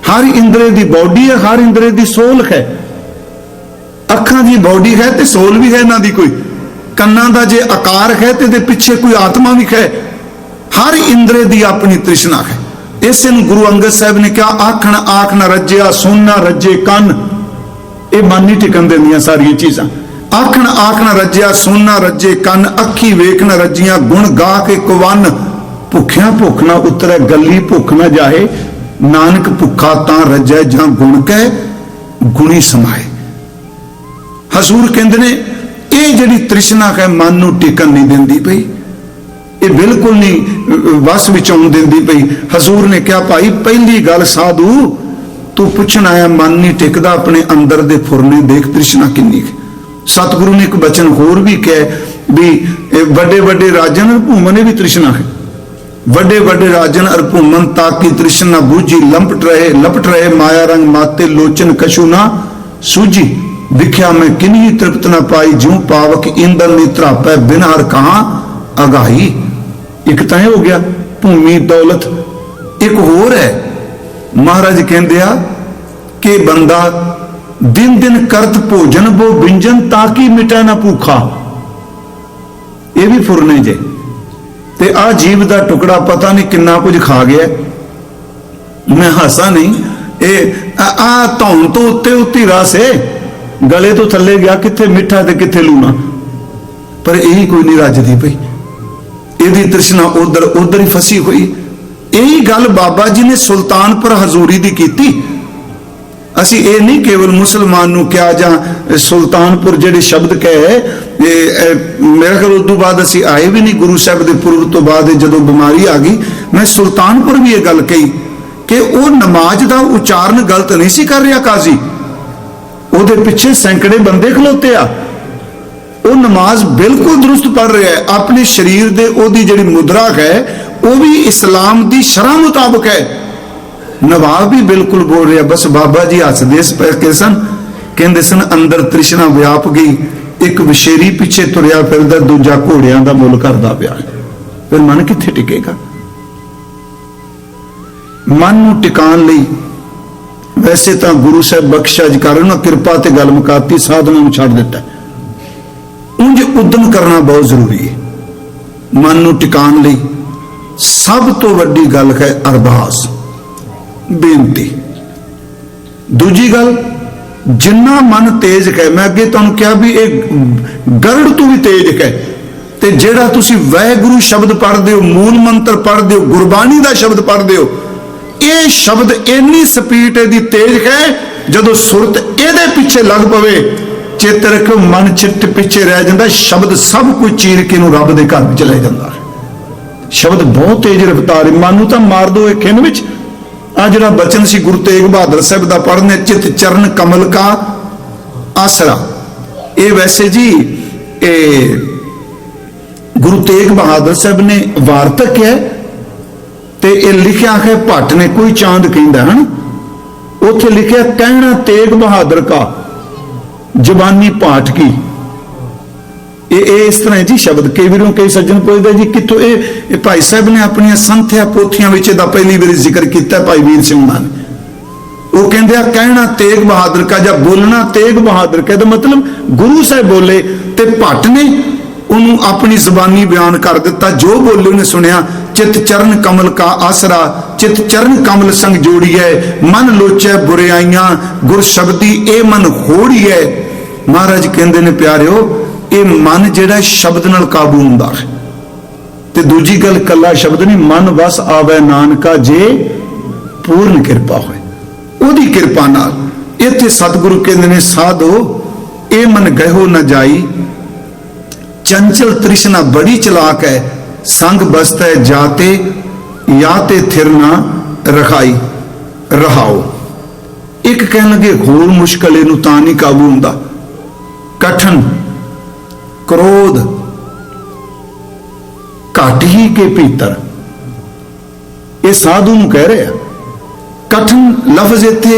हर इंद्रे दी बॉडी है, हर इंद्रे दी सोल है। अखां दी बॉडी है ते सोल भी है इन्हां दी, कोई कन्नां दा जे आकार है ते दे पिछे कोई आत्मा भी है। हर इंद्रे दी अपनी तृष्णा है। इस गुरु अंगद साहब ने कहा आखण आख न रज्या, सुनना रज्जे कन। ये मन नहीं टिकन देंदियां सारियां चीजां। आखण आख न रज्या, सुनना रज्जे कन, अखी वेख न रजियां, गुण गा के कुवन। भुखिया भुख ना उतरे, गली भुख न जाए, नानक भुखा तां रजै, जां गुण कह गुणी समाए। हजूर कहंदे ने ये जिहड़ी तृष्णा है मन नूं टिकन नहीं देंदी पई, ये बिल्कुल नहीं वस विच आउण देंदी पई। हजूर ने कहा भाई पहली गल साधु तू पुछण आया मन नहीं टिकदा, अपने अंदर दे फुरने देख तृष्णा किन्नी है। सतगुरु ने एक बचन होर भी कहा भी बड़े बड़े राजन अर भूमन भी तृष्णा है। बड़े बड़े राजन अर भूमन ताकि तृष्णा बूझी, लपट रहे माया रंग माते, लोचन कछु ना सूझी। दिखया मैं किन्ही तृप्त न पाई, ज्यों पावक इंदर ने त्रापै, बिन हर कहां अगाई। एक तो हो गया भूमि दौलत। एक होर है, महाराज कहंदे आ कि बंदा दिन दिन करत भोजन वो व्यंजन ताकि मिटा ना भूखा। ये भी फुरने जे ते आ जीव दा टुकड़ा पता नहीं किन्ना कुछ खा गया। मैं हासा नहीं, ये आ धौन तो उत्ते उत्ती रस है, गले तो थले गया, किथे मिठा ते किथे लूना, पर यही कोई नहीं रजदी पई। यदी तृष्णा उधर उधर ही फसी हुई। यही गल बाबा जी ने सुल्तानपुर हजूरी दी कीती। असी ये नहीं केवल मुसलमान नूं क्या जां सुल्तानपुर जेडे शब्द कहे, मेरे ख्याल उस बाद असी आए भी नहीं गुरु साहब के पुरब तो बाद जदों बीमारी आ गई। मैं सुल्तानपुर भी ये गल कही कि वो नमाज का उच्चारण गलत नहीं सी कर रहा काजी, ਉਹਦੇ ਪਿੱਛੇ सैकड़े बंदे खलोते आ, वो नमाज बिल्कुल दुरुस्त पढ़ रहा है। अपने शरीर दे ओदी जिहड़ी मुद्रा है वो भी इस्लाम दी शरह मुताबिक है। नवाब भी बिल्कुल बोल रहा। बस बाबा जी हसदे पे सन, कहते सन अंदर तृष्णा व्याप गई, एक विशेरी पिछे तुरया फिरदा, दूजा घोड़ियां दा मुल करदा पिया। फिर मन कित्थे टिकेगा? मन नूं टिकाण लई वैसे तो गुरु साहब बख्शा कर उन्होंने कृपा ते गल मुकाती, साधना नूं छड्ड दिता। उंज उद्यम करना बहुत जरूरी है। मन नूं टिकाण लई सब तो वड्डी गल है अरदास, बेनती। दूजी गल जिन्ना मन तेज है, मैं अगे तुहानूं कहा भी एक गरड़ तो भी तेज है, ते जिहड़ा तुसीं वाहिगुरू शब्द पढ़दे हो, मूल मंत्र पढ़दे हो, गुरबाणी दा शब्द पढ़दे हो, ये शब्द इन्नी स्पीड इहदी तेज है, जदों सुरत इहदे पिछे लग पवे, चेते रखो मन चिट्ट पिछे रह जाता, शब्द सब कुछ चीर के रब दे घर चले जाता है। शब्द बहुत तेज रफ्तार है, मन नूं तां मार दो एक खिन विच। आ जिहड़ा बचन सी गुरु तेग बहादुर साहब दा पढ़ने, चित चरण कमल का आसरा, ये वैसे जी गुरु तेग बहादुर साहब ने वार्तक है, ते ये लिखिया है भट्ट ने, कोई चांद कहंदा है ना, उत्थे लिखिया कहना तेग बहादुर का जबानी पाठ की। ये इस तरह जी शब्द कई बार कई सज्जन पूछते जी कितों ये भाई साहब ने अपन संथिया पोथियां विच दा पहली बार जिक्र किया भाई वीर सिंह ने, वो कहते कहना तेग बहादुर का, जब बोलना तेग बहादुर का, तो मतलब गुरु साहब बोले, ते भट्ट ने उन्होंने अपनी जबानी बयान कर दिता, जो बोले उन्हें सुनिया। चित चरण कमल का आसरा, चित चरण कमल संग जोड़ी है, मन लोचे बुराइयां गुर शब्दी ए मन होड़ी है। महाराज कहते ने प्यारिओ, ये मन जिहड़ा शब्द नाल काबू हुंदा है, ते दूजी गल कला शब्द नहीं, मन बस आवे नानका जे पूर्ण कृपा होए, ओदी कृपा नाल। इत्थे सतगुरु कहंदे ने साधो ए मन गहो न जाई, चंचल तृष्णा बड़ी चलाक है, संग बसता है जाते याते थिर ना रखाई रहाओ। एक कह लगे होर मुश्किल इनू तां नहीं काबू हुंदा, कठन क्रोध घट ही के भीतर, ये साधु नूं कह रहे हैं। कठिन लफ्ज इत्थे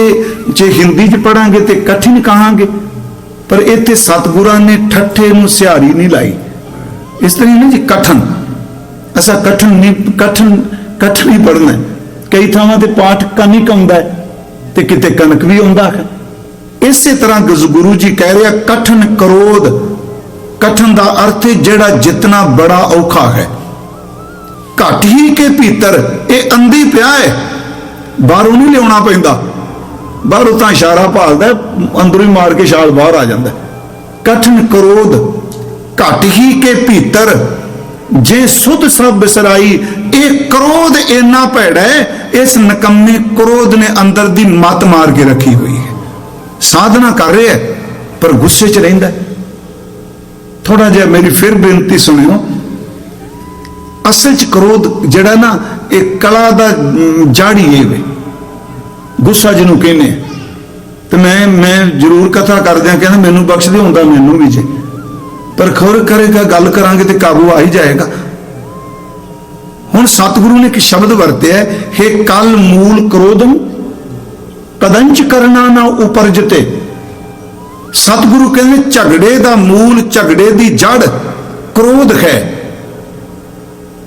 जे हिंदी च पढ़ांगे तो कठिन कहांगे, पर इत्थे सतगुरां ने ठट्ठे नूं सिहारी नहीं लाई, इस तरह नहीं जी कठन। ऐसा कठिन नहीं, कठिन ही पढ़ना है। कई थावां ते पाठ कनिक आउंदा है ते किते कनक भी आउंदा है। इस तरह गुरु जी कह रहे कठिन क्रोध, कठिन का अर्थ जिहड़ा जितना बड़ा औखा है, घट ही के भीतर ये अंधी पिया है, बाहरों नहीं लिया पैंदा, बाहरों तो इशारा भालदा, अंदरों ही मार के छाल बाहर आ जाता। कठिन क्रोध घट ही के भीतर जे सुध सब बिसराई, ये क्रोध इन्ना भैड़ा है, इस नकम्मे क्रोध ने अंदर दी मत मार के रखी हुई है। साधना कर रहे है पर गुस्से च रहिंदा है। थोड़ा जिहा मेरी फिर बेनती सुनियो, असल च क्रोध जिहड़ा ना एक कला दा जड़ ही है, गुस्सा जिन्हों कहने। तो मैं जरूर कथा करद्या कहना मैनू बख्श दे, हुंदा मैनू भी जे, पर खौर करेगा गल करांगे तो काबू आ ही जाएगा। हुण सतगुरु ने एक शब्द वरत्या है, हे कल मूल क्रोधम कदंच करना ना उपरजते। सतगुरु कहते झगड़े का मूल, झगड़े की जड़ क्रोध है।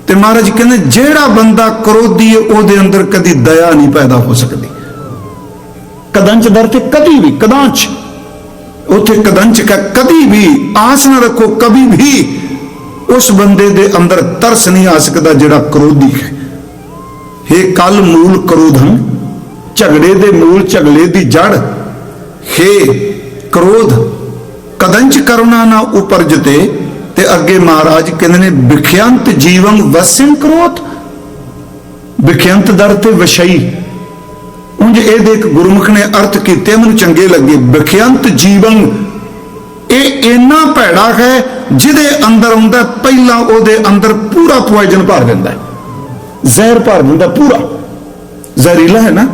ते महाराज कहते जेड़ा बंदा क्रोधी है ਉਹਦੇ अंदर कदी दया नहीं पैदा हो सकती। कदंच दर ते कदी भी, कदांच उथे कदंच का कदी भी आस ना रखो, कभी भी उस बंदे दे अंदर तरस नहीं आ सकता जेड़ा क्रोधी है। हे कल मूल क्रोधम, झगड़े दे मूल, झगड़े की जड़ हे क्रोध कदंच करुणा ना उपरजते। ते अगे महाराज कहते ने विख्यांत जीवन वसिन क्रोध, विख्यांत दर ते वशई। उंज ये देख गुरुमुख ने अर्थ किए मैनूं चंगे लगे। विख्यांत जीवन ये इन्ना भैड़ा है, जिदे अंदर आउंदा पहला ओदे अंदर पूरा पॉइजन भर दिंदा है, जहर भर दिंदा पूरा, जहरीला है ना।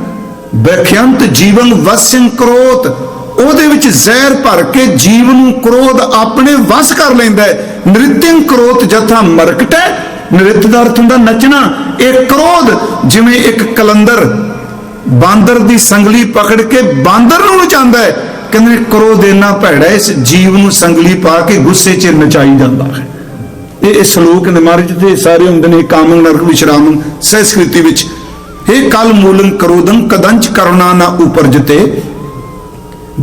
विख्यांत जीवन वसिन क्रोध, ਉਹਦੇ ਵਿੱਚ ਜ਼ਹਿਰ ਭਰ ਕੇ ਜੀਵ ਨੂੰ क्रोध अपने वस कर ਲੈਂਦਾ ਹੈ। नृत्यं क्रोध जथा मरकट है, नृत्य ਦਾ ਅਰਥ ਹੁੰਦਾ ਨੱਚਣਾ। ਇਹ क्रोध ਜਿਵੇਂ ਇੱਕ ਕਲੰਦਰ ਬਾਂਦਰ ਦੀ ਸੰਗਲੀ ਪਕੜ ਕੇ ਬਾਂਦਰ ਨੂੰ ਨਚਾਉਂਦਾ ਹੈ, ਕਹਿੰਦੇ क्रोध ਇੰਨਾ ਭੈੜਾ ਇਸ ਜੀਵ ਨੂੰ ਸੰਗਲੀ ਪਾ ਕੇ ਗੁੱਸੇ 'ਚ ਨਚਾਈ ਜਾਂਦਾ ਹੈ। ਇਹ ਸ਼ਲੋਕ ਨੇ ਮਹਾਰਾਜ ਤੇ ਸਾਰੇ ਹੁੰਦੇ ਨੇ, ਕਾਮੰ ਨਰਕ ਵਿਸ਼ਰਾਮੰ ਸੰਸਕ੍ਰਿਤੀ ਵਿੱਚ। हे कल मूलं क्रोधं कदंच करुणा ना उपरजते,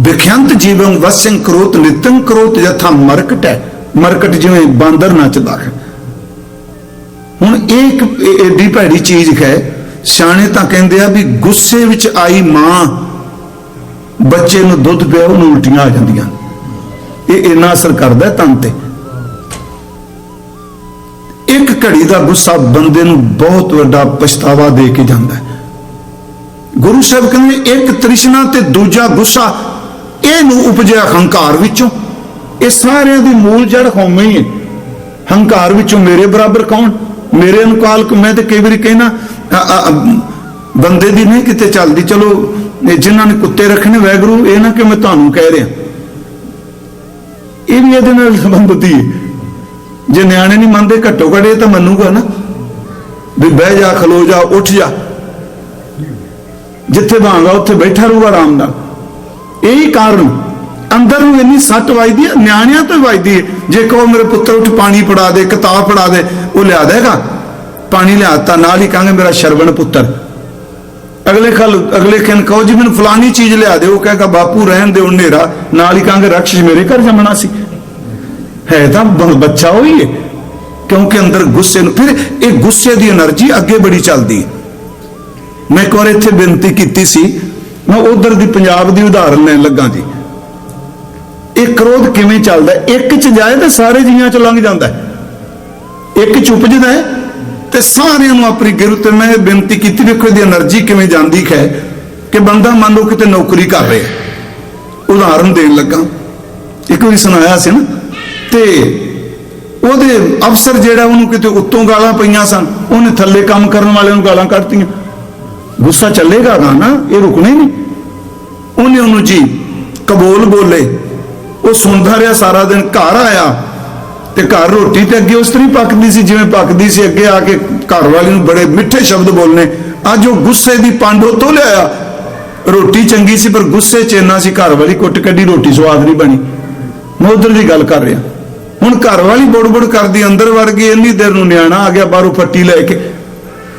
विख्यांत जीवन वसिंग क्रोध नित्यं क्रोध यथा मरकट है। मरकट जिवें बांदर नचदा है। हुण एक एडी भैड़ी चीज है, सियाणे तां कहंदे आ भी गुस्से विच आई मां बच्चे नूं दुध पिया उन्होंने उल्टियां आ जांदियां। ये इन्ना असर करता है तन ते। एक घड़ी का गुस्सा बंदे नूं बहुत वड्डा पछतावा दे के जाता है। गुरु साहब कहते एक तृष्णा ते दूजा गुस्सा इहनूं उपजिया हंकार विचों। ये सारियां दी मूल जड़ कौम ही है। हंकार विचों मेरे बराबर कौन, मेरे अनुकाल। मैं तो कई बार कहना बंदे दी नहीं किते चलती, चलो जिन्हों ने कुत्ते रखने वैगुरू ये ना कि मैं तुहानूं कह रहा, ये भी ये संबंधित ही है। जे न्याणे नहीं मनते घट्टो घट ये तो मनूगा ना भी बह जा, खलो जा, उठ जा, जिथे भांगा उत्थे बैठा रहूगा आराम नाल। यही कारण अंदर में इन्नी सट वजदी है, न्याणियां तो वजदी है। जे कहो मेरे पुत्र उठ पानी पढ़ा दे, किताब पढ़ा दे, वो लिया देगा, पानी लियाता, नाल ही कहेंगे मेरा शरवण पुत्र। अगले दिन कहो जी मैंने फलानी चीज लिया दे, वो कहेगा बापू रहन दे उन्हेरा, नाल ही कहेंगे राक्षस मेरे घर जमना सी। है तो बच्चा वही है, क्योंकि अंदर गुस्से फिर एक गुस्से की एनर्जी अगे बड़ी चलती है। मैं एक बार इत्थे बेनती की सी, मैं उधर की पंजाब की उदाहरण लैन लगा जी। एक क्रोध किवें चलदा है, एक च जाए तो सारे जियां च लंघ जाता है, एक च उपजदा है तो सारियां नूं अपनी गिरफ्त। मैं बेनती की देखो इसकी एनर्जी किवें जांदी है कि बंदा मान लो किते नौकरी कर रहे, उदाहरण देन लगा। एक बार सुनाया सी ना, ते ਉਹਦੇ अफसर ਜਿਹੜਾ ਉਹਨੂੰ ਕਿਤੇ ਉੱਤੋਂ ਗਾਲਾਂ ਪਈਆਂ ਸਨ, ਉਹਨੇ ਥੱਲੇ ਕੰਮ ਕਰਨ ਵਾਲਿਆਂ ਨੂੰ ਗਾਲਾਂ ਕੱਢਤੀਆਂ। ਗੁੱਸਾ ਚੱਲੇਗਾ ਨਾ, ਇਹ ਰੁਕਣਾ ਹੀ ਨਹੀਂ। ਉਹਨੇ ਉਹਨੂੰ ਜੀ ਕਬੂਲ ਬੋਲੇ, ਉਹ ਸੁਣਦਾ ਰਿਹਾ ਸਾਰਾ ਦਿਨ। ਘਰ ਆਇਆ ਤੇ ਘਰ ਰੋਟੀ ਤੇ ਅੱਗੇ ਉਸ ਤਰ੍ਹਾਂ ਹੀ ਪੱਕਦੀ ਸੀ ਜਿਵੇਂ ਪੱਕਦੀ ਸੀ। ਅੱਗੇ ਆ ਕੇ ਘਰ ਵਾਲੀ ਨੂੰ ਬੜੇ ਮਿੱਠੇ ਸ਼ਬਦ ਬੋਲਨੇ। ਅੱਜ ਉਹ ਗੁੱਸੇ ਦੀ ਪੰਡ ਉੱਤੋਂ ਲਿਆਇਆ। ਰੋਟੀ ਚੰਗੀ ਸੀ ਪਰ ਗੁੱਸੇ 'ਚ ਇੰਨਾ ਸੀ, ਘਰ ਵਾਲੀ ਕੁੱਟ ਕੱਢੀ, ਰੋਟੀ ਸਵਾਦ ਨਹੀਂ ਬਣੀ। ਮੈਂ ਉਧਰ ਦੀ ਗੱਲ ਕਰ ਰਿਹਾ। ਹੁਣ ਘਰ ਵਾਲੀ ਬੁੜ ਕਰਦੀ ਅੰਦਰ ਵੜ ਗਈ। ਇੰਨੀ ਦੇਰ ਨੂੰ ਨਿਆਣਾ ਆ ਗਿਆ ਬਾਹਰੋਂ ਫੱਟੀ ਲੈ ਕੇ।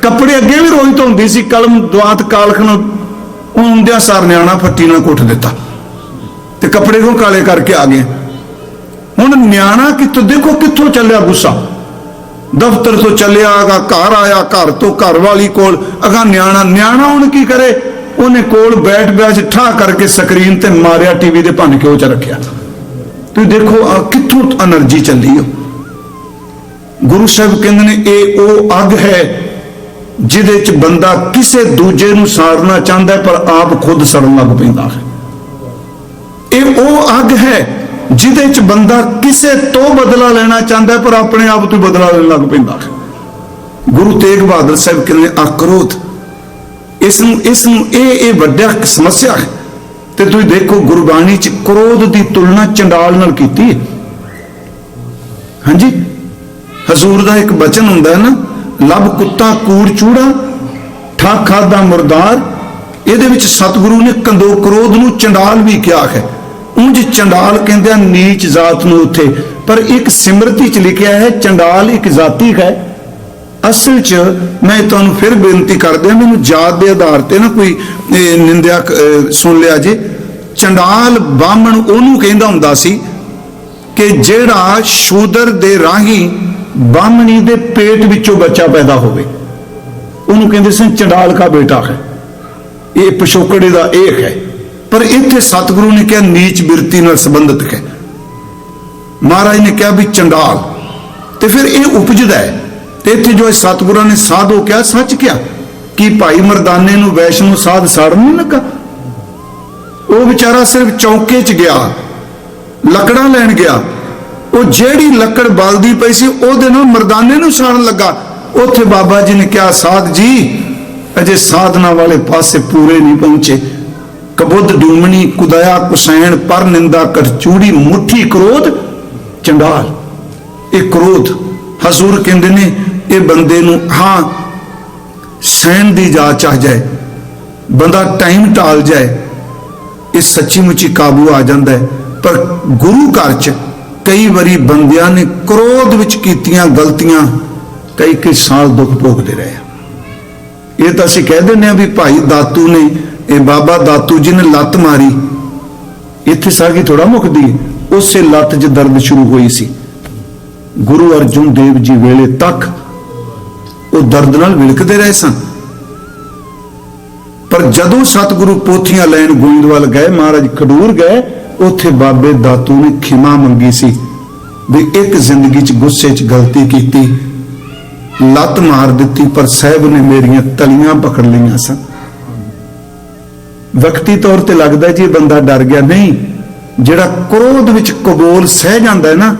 ਕੱਪੜੇ ਅੱਗੇ ਵੀ ਰੋਈ ਧੋਂਦੀ ਸੀ, ਕਲਮ ਦਵਾਤ ਕਾਲਖ ਨੂੰ ਹੁੰਦਿਆਂ ਸਾਰ ਨਿਆਣਾ ਫੱਟੀ ਨਾਲ ਕੁੱਟ ਦਿੱਤਾ ਤੇ ਕੱਪੜੇ ਨੂੰ ਕਾਲੇ ਕਰਕੇ ਆ ਗਏ। ਹੁਣ ਨਿਆਣਾ ਕਿੱਥੋਂ, ਦੇਖੋ ਕਿੱਥੋਂ ਚੱਲਿਆ ਗੁੱਸਾ। ਦਫ਼ਤਰ ਤੋਂ ਚੱਲਿਆ ਆਗਾ, ਘਰ ਆਇਆ, ਘਰ ਤੋਂ ਘਰ ਵਾਲੀ ਕੋਲ ਅਗਾ ਨਿਆਣਾ ਹੁਣ ਕੀ ਕਰੇ, ਉਹਨੇ ਕੋਲ ਬੈਠ ਠਾ ਕਰਕੇ ਸਕਰੀਨ ਤੇ ਮਾਰਿਆ, ਟੀਵੀ ਦੇ ਭੰਨ ਕੇ ਉਹ ਚ ਰੱਖਿਆ। ਤੁਸੀਂ ਦੇਖੋ ਕਿੱਥੋਂ એનર્ਜੀ ਚੱਲੀ ਹੋ। ਗੁਰੂ ਸਾਹਿਬ ਕਹਿੰਦੇ ਨੇ ਇਹ ਉਹ ਅੱਗ ਹੈ ਜਿਹਦੇ ਚ ਬੰਦਾ ਕਿਸੇ ਦੂਜੇ ਨੂੰ ਸਾੜਨਾ ਚਾਹੁੰਦਾ ਪਰ ਆਪ ਖੁਦ ਸੜਨ ਲੱਗ ਪੈਂਦਾ ਹੈ। ਇਹ ਉਹ ਅੱਗ ਹੈ ਜਿਹਦੇ ਚ ਬੰਦਾ ਕਿਸੇ ਤੋਂ ਬਦਲਾ ਲੈਣਾ ਚਾਹੁੰਦਾ ਪਰ ਆਪਣੇ ਆਪ ਤੋਂ ਬਦਲਾ ਲੈਣ ਲੱਗ ਪੈਂਦਾ ਹੈ। ਗੁਰੂ ਤੇਗ ਬਹਾਦਰ ਸਾਹਿਬ ਕਹਿੰਦੇ ਅਕਰੋਧ, ਇਸ ਨੂੰ ਇਹ ਵੱਡਾ ਸਮੱਸਿਆ ਹੈ। ਤੇ ਤੁਸੀਂ ਦੇਖੋ ਗੁਰਬਾਣੀ ਚ ਕ੍ਰੋਧ ਦੀ ਤੁਲਨਾ ਚੰਡਾਲ ਨਾਲ ਕੀਤੀ ਹੈ। ਹਾਂਜੀ, ਹਜ਼ੂਰ ਦਾ ਇੱਕ ਬਚਨ ਹੁੰਦਾ ਹੈ ਨਾ, ਲੱਭ ਕੁੱਤਾ ਕੂੜ ਚੂੜਾ ਠਾ ਖਾਦਾ ਮੁਰਦਾਰ। ਇਹਦੇ ਵਿੱਚ ਸਤਿਗੁਰੂ ਨੇ ਕੰਦੋ ਕ੍ਰੋਧ ਨੂੰ ਚੰਡਾਲ ਵੀ ਕਿਹਾ ਹੈ। ਉਂਝ ਚੰਡਾਲ ਕਹਿੰਦੇ ਆ ਨੀਚ ਜਾਤ ਨੂੰ ਉੱਥੇ, ਪਰ ਇੱਕ ਸਿਮਰਤੀ ਚ ਲਿਖਿਆ ਹੈ ਚੰਡਾਲ ਇੱਕ ਜਾਤੀ ਹੈ। ਅਸਲ ਚ ਮੈਂ ਤੁਹਾਨੂੰ ਫਿਰ ਬੇਨਤੀ ਕਰਦਿਆਂ, ਮੈਨੂੰ ਜਾਤ ਦੇ ਆਧਾਰ ਤੇ ਨਾ ਕੋਈ ਨਿੰਦਿਆ ਸੁਣ ਲਿਆ ਜੇ। ਚੰਡਾਲ ਬਾਹਮਣ ਉਹਨੂੰ ਕਹਿੰਦਾ ਹੁੰਦਾ ਸੀ ਕਿ ਜਿਹੜਾ ਸ਼ੂਦਰ ਦੇ ਰਾਹੀਂ ਬਾਹਮਣੀ ਦੇ ਪੇਟ ਵਿੱਚੋਂ ਬੱਚਾ ਪੈਦਾ ਹੋਵੇ, ਉਹਨੂੰ ਕਹਿੰਦੇ ਸਨ ਚੰਡਾਲ ਦਾ ਬੇਟਾ ਹੈ। ਇਹ ਪਿਛੋਕੜੇ ਦਾ ਇਹ ਹੈ। ਪਰ ਇੱਥੇ ਸਤਿਗੁਰੂ ਨੇ ਕਿਹਾ ਨੀਚ ਬਿਰਤੀ ਨਾਲ ਸੰਬੰਧਿਤ ਹੈ। ਮਹਾਰਾਜ ਨੇ ਕਿਹਾ ਵੀ ਚੰਡਾਲ, ਤੇ ਫਿਰ ਇਹ ਉਪਜਦਾ ਹੈ। ਤੇ ਇੱਥੇ ਜੋ ਸਤਿਗੁਰਾਂ ਨੇ ਸਾਧੋ ਕਿਹਾ, ਸੱਚ ਕਿਹਾ ਕਿ ਭਾਈ ਮਰਦਾਨੇ ਨੂੰ ਵੈਸ਼ਨੂ ਸਾਧ ਸਾੜਨ ਨਹੀਂ ਲੱਗਾ। ਉਹ ਵਿਚਾਰਾ ਸਿਰਫ ਚੌਕੇ 'ਚ ਗਿਆ, ਲੱਕੜਾਂ ਲੈਣ ਗਿਆ। ਉਹ ਜਿਹੜੀ ਲੱਕੜ ਬਲਦੀ ਪਈ ਸੀ ਉਹਦੇ ਨਾਲ ਮਰਦਾਨੇ ਨੂੰ ਸਾੜਨ ਲੱਗਾ। ਉੱਥੇ ਬਾਬਾ ਜੀ ਨੇ ਕਿਹਾ, ਸਾਧ ਜੀ ਅਜੇ ਸਾਧਨਾ ਵਾਲੇ ਪਾਸੇ ਪੂਰੇ ਨਹੀਂ ਪਹੁੰਚੇ। ਕਬੁੱਧ ਡੂਮਣੀ ਕੁਦਇਆ ਕੁਸੈਣ ਪਰ ਨਿੰਦਾ ਕਰ ਚੂੜੀ ਮੁੱਠੀ ਕ੍ਰੋਧ ਚੰਡਾਲ। ਇਹ ਕ੍ਰੋਧ ਹਜ਼ੂਰ ਕਹਿੰਦੇ ਨੇ ਇਹ ਬੰਦੇ ਨੂੰ ਹਾਂ ਸਹਿਣ ਦੀ ਜਾਚ ਚਾਹ ਜਾਏ, ਬੰਦਾ ਟਾਈਮ ਟਾਲ ਜਾਏ, ਇਹ ਸੱਚੀ ਮੁੱਚੀ ਕਾਬੂ ਆ ਜਾਂਦਾ ਹੈ। ਪਰ ਗੁਰੂ ਘਰ 'ਚ ਕਈ ਵਾਰੀ ਬੰਦਿਆਂ ਨੇ ਕ੍ਰੋਧ ਵਿੱਚ ਕੀਤੀਆਂ ਗਲਤੀਆਂ ਕਈ ਸਾਲ ਦੁੱਖ ਭੋਗਦੇ ਰਹੇ। ਇਹ ਤਾਂ ਅਸੀਂ ਕਹਿ ਦਿੰਦੇ ਹਾਂ ਵੀ ਭਾਈ ਦਾਤੂ ਨੇ, ਇਹ ਬਾਬਾ ਦਾਤੂ ਜੀ ਨੇ ਲੱਤ ਮਾਰੀ, ਇੱਥੇ ਸਾਗੀ ਥੋੜਾ ਮੁੱਕਦੀ ਹੈ। ਉਸੇ ਲੱਤ 'ਚ ਦਰਦ ਸ਼ੁਰੂ ਹੋਈ ਸੀ। ਗੁਰੂ ਅਰਜਨ ਦੇਵ ਜੀ ਵੇਲੇ ਤੱਕ ਉਹ ਦਰਦ ਨਾਲ ਵਿਲਕਦੇ ਰਹੇ ਸਨ। पर जदों सतगुरु पोथियां लैन गोइंदवाल गए, महाराज खडूर गए, उत्थे बाबे दातू ने खिमा मंगी सी भी एक जिंदगी च गुस्से च गलती की, लत मार दी, पर साहब ने मेरियां तलियां पकड़ लियां सन। वक्ती तौर ते लगदा जी बंदा डर गया, नहीं, जिहड़ा क्रोध विच कबोल सह जांदा है ना,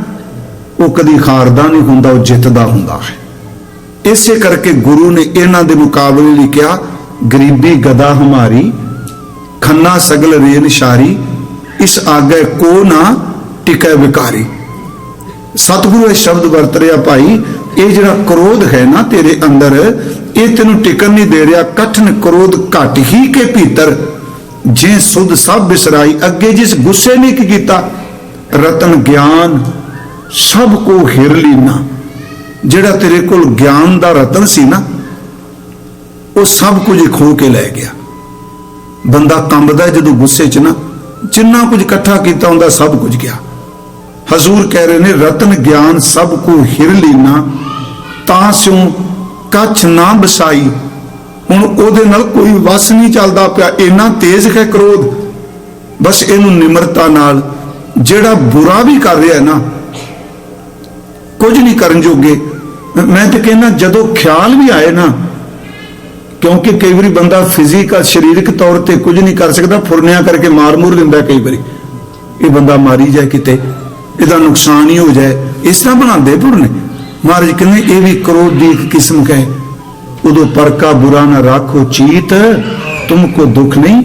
वो कदी हारदा नहीं हुंदा, वो जितदा हुंदा है। इसे करके गुरु ने इन्हां दे मुकाबले लई कहा, गरीबी गदा हमारी, खन्ना सगल रेन शारी, इस आगे को ना टिकै विकारी। सतगुरु ये शब्द वरत रहा, भाई ये जिहड़ा क्रोध है ना तेरे अंदर, ये तेनू टिकन नहीं दे रहा। कठिन क्रोध घट ही के भीतर, जे सुध सब बिसराई। अगे जिस गुस्से ने की कीता, रतन ज्ञान सब को हिर लीना। जिहड़ा तेरे कोल ज्ञान दा रतन सी ना, वो सब कुछ खो के लै गया। बंदा कंबदा जदों गुस्से च ना, जिन्ना कुछ इकट्ठा किया हुंदा सब कुछ गया। हजूर कह रहे ने, रतन ज्ञान सब को हिर लीना, तां स्यों कछ ना बसाई। हुण ओहदे नाल कोई वस नहीं चलदा पिया, इन्ना तेज है क्रोध। बस इहनूं निमरता नाल, जिहड़ा बुरा भी कर रहा है ना, कुछ नहीं करन जोगे। मैं तो कहना जदों ख्याल भी आए ना, क्योंकि कई बार बंदा फिजिकल शारीरिक तौर पर कुछ नहीं कर सकता, फुरनिया करके मार मूर लेंदा। कई बार ये बंदा मारी जाए, किते इहदा नुकसान ही हो जाए, इस तरह बनाते पुरने। महाराज कहते ये भी क्रोध की एक किस्म का है। उदो पर का बुरा ना राखो चीत, तुमको दुख नहीं।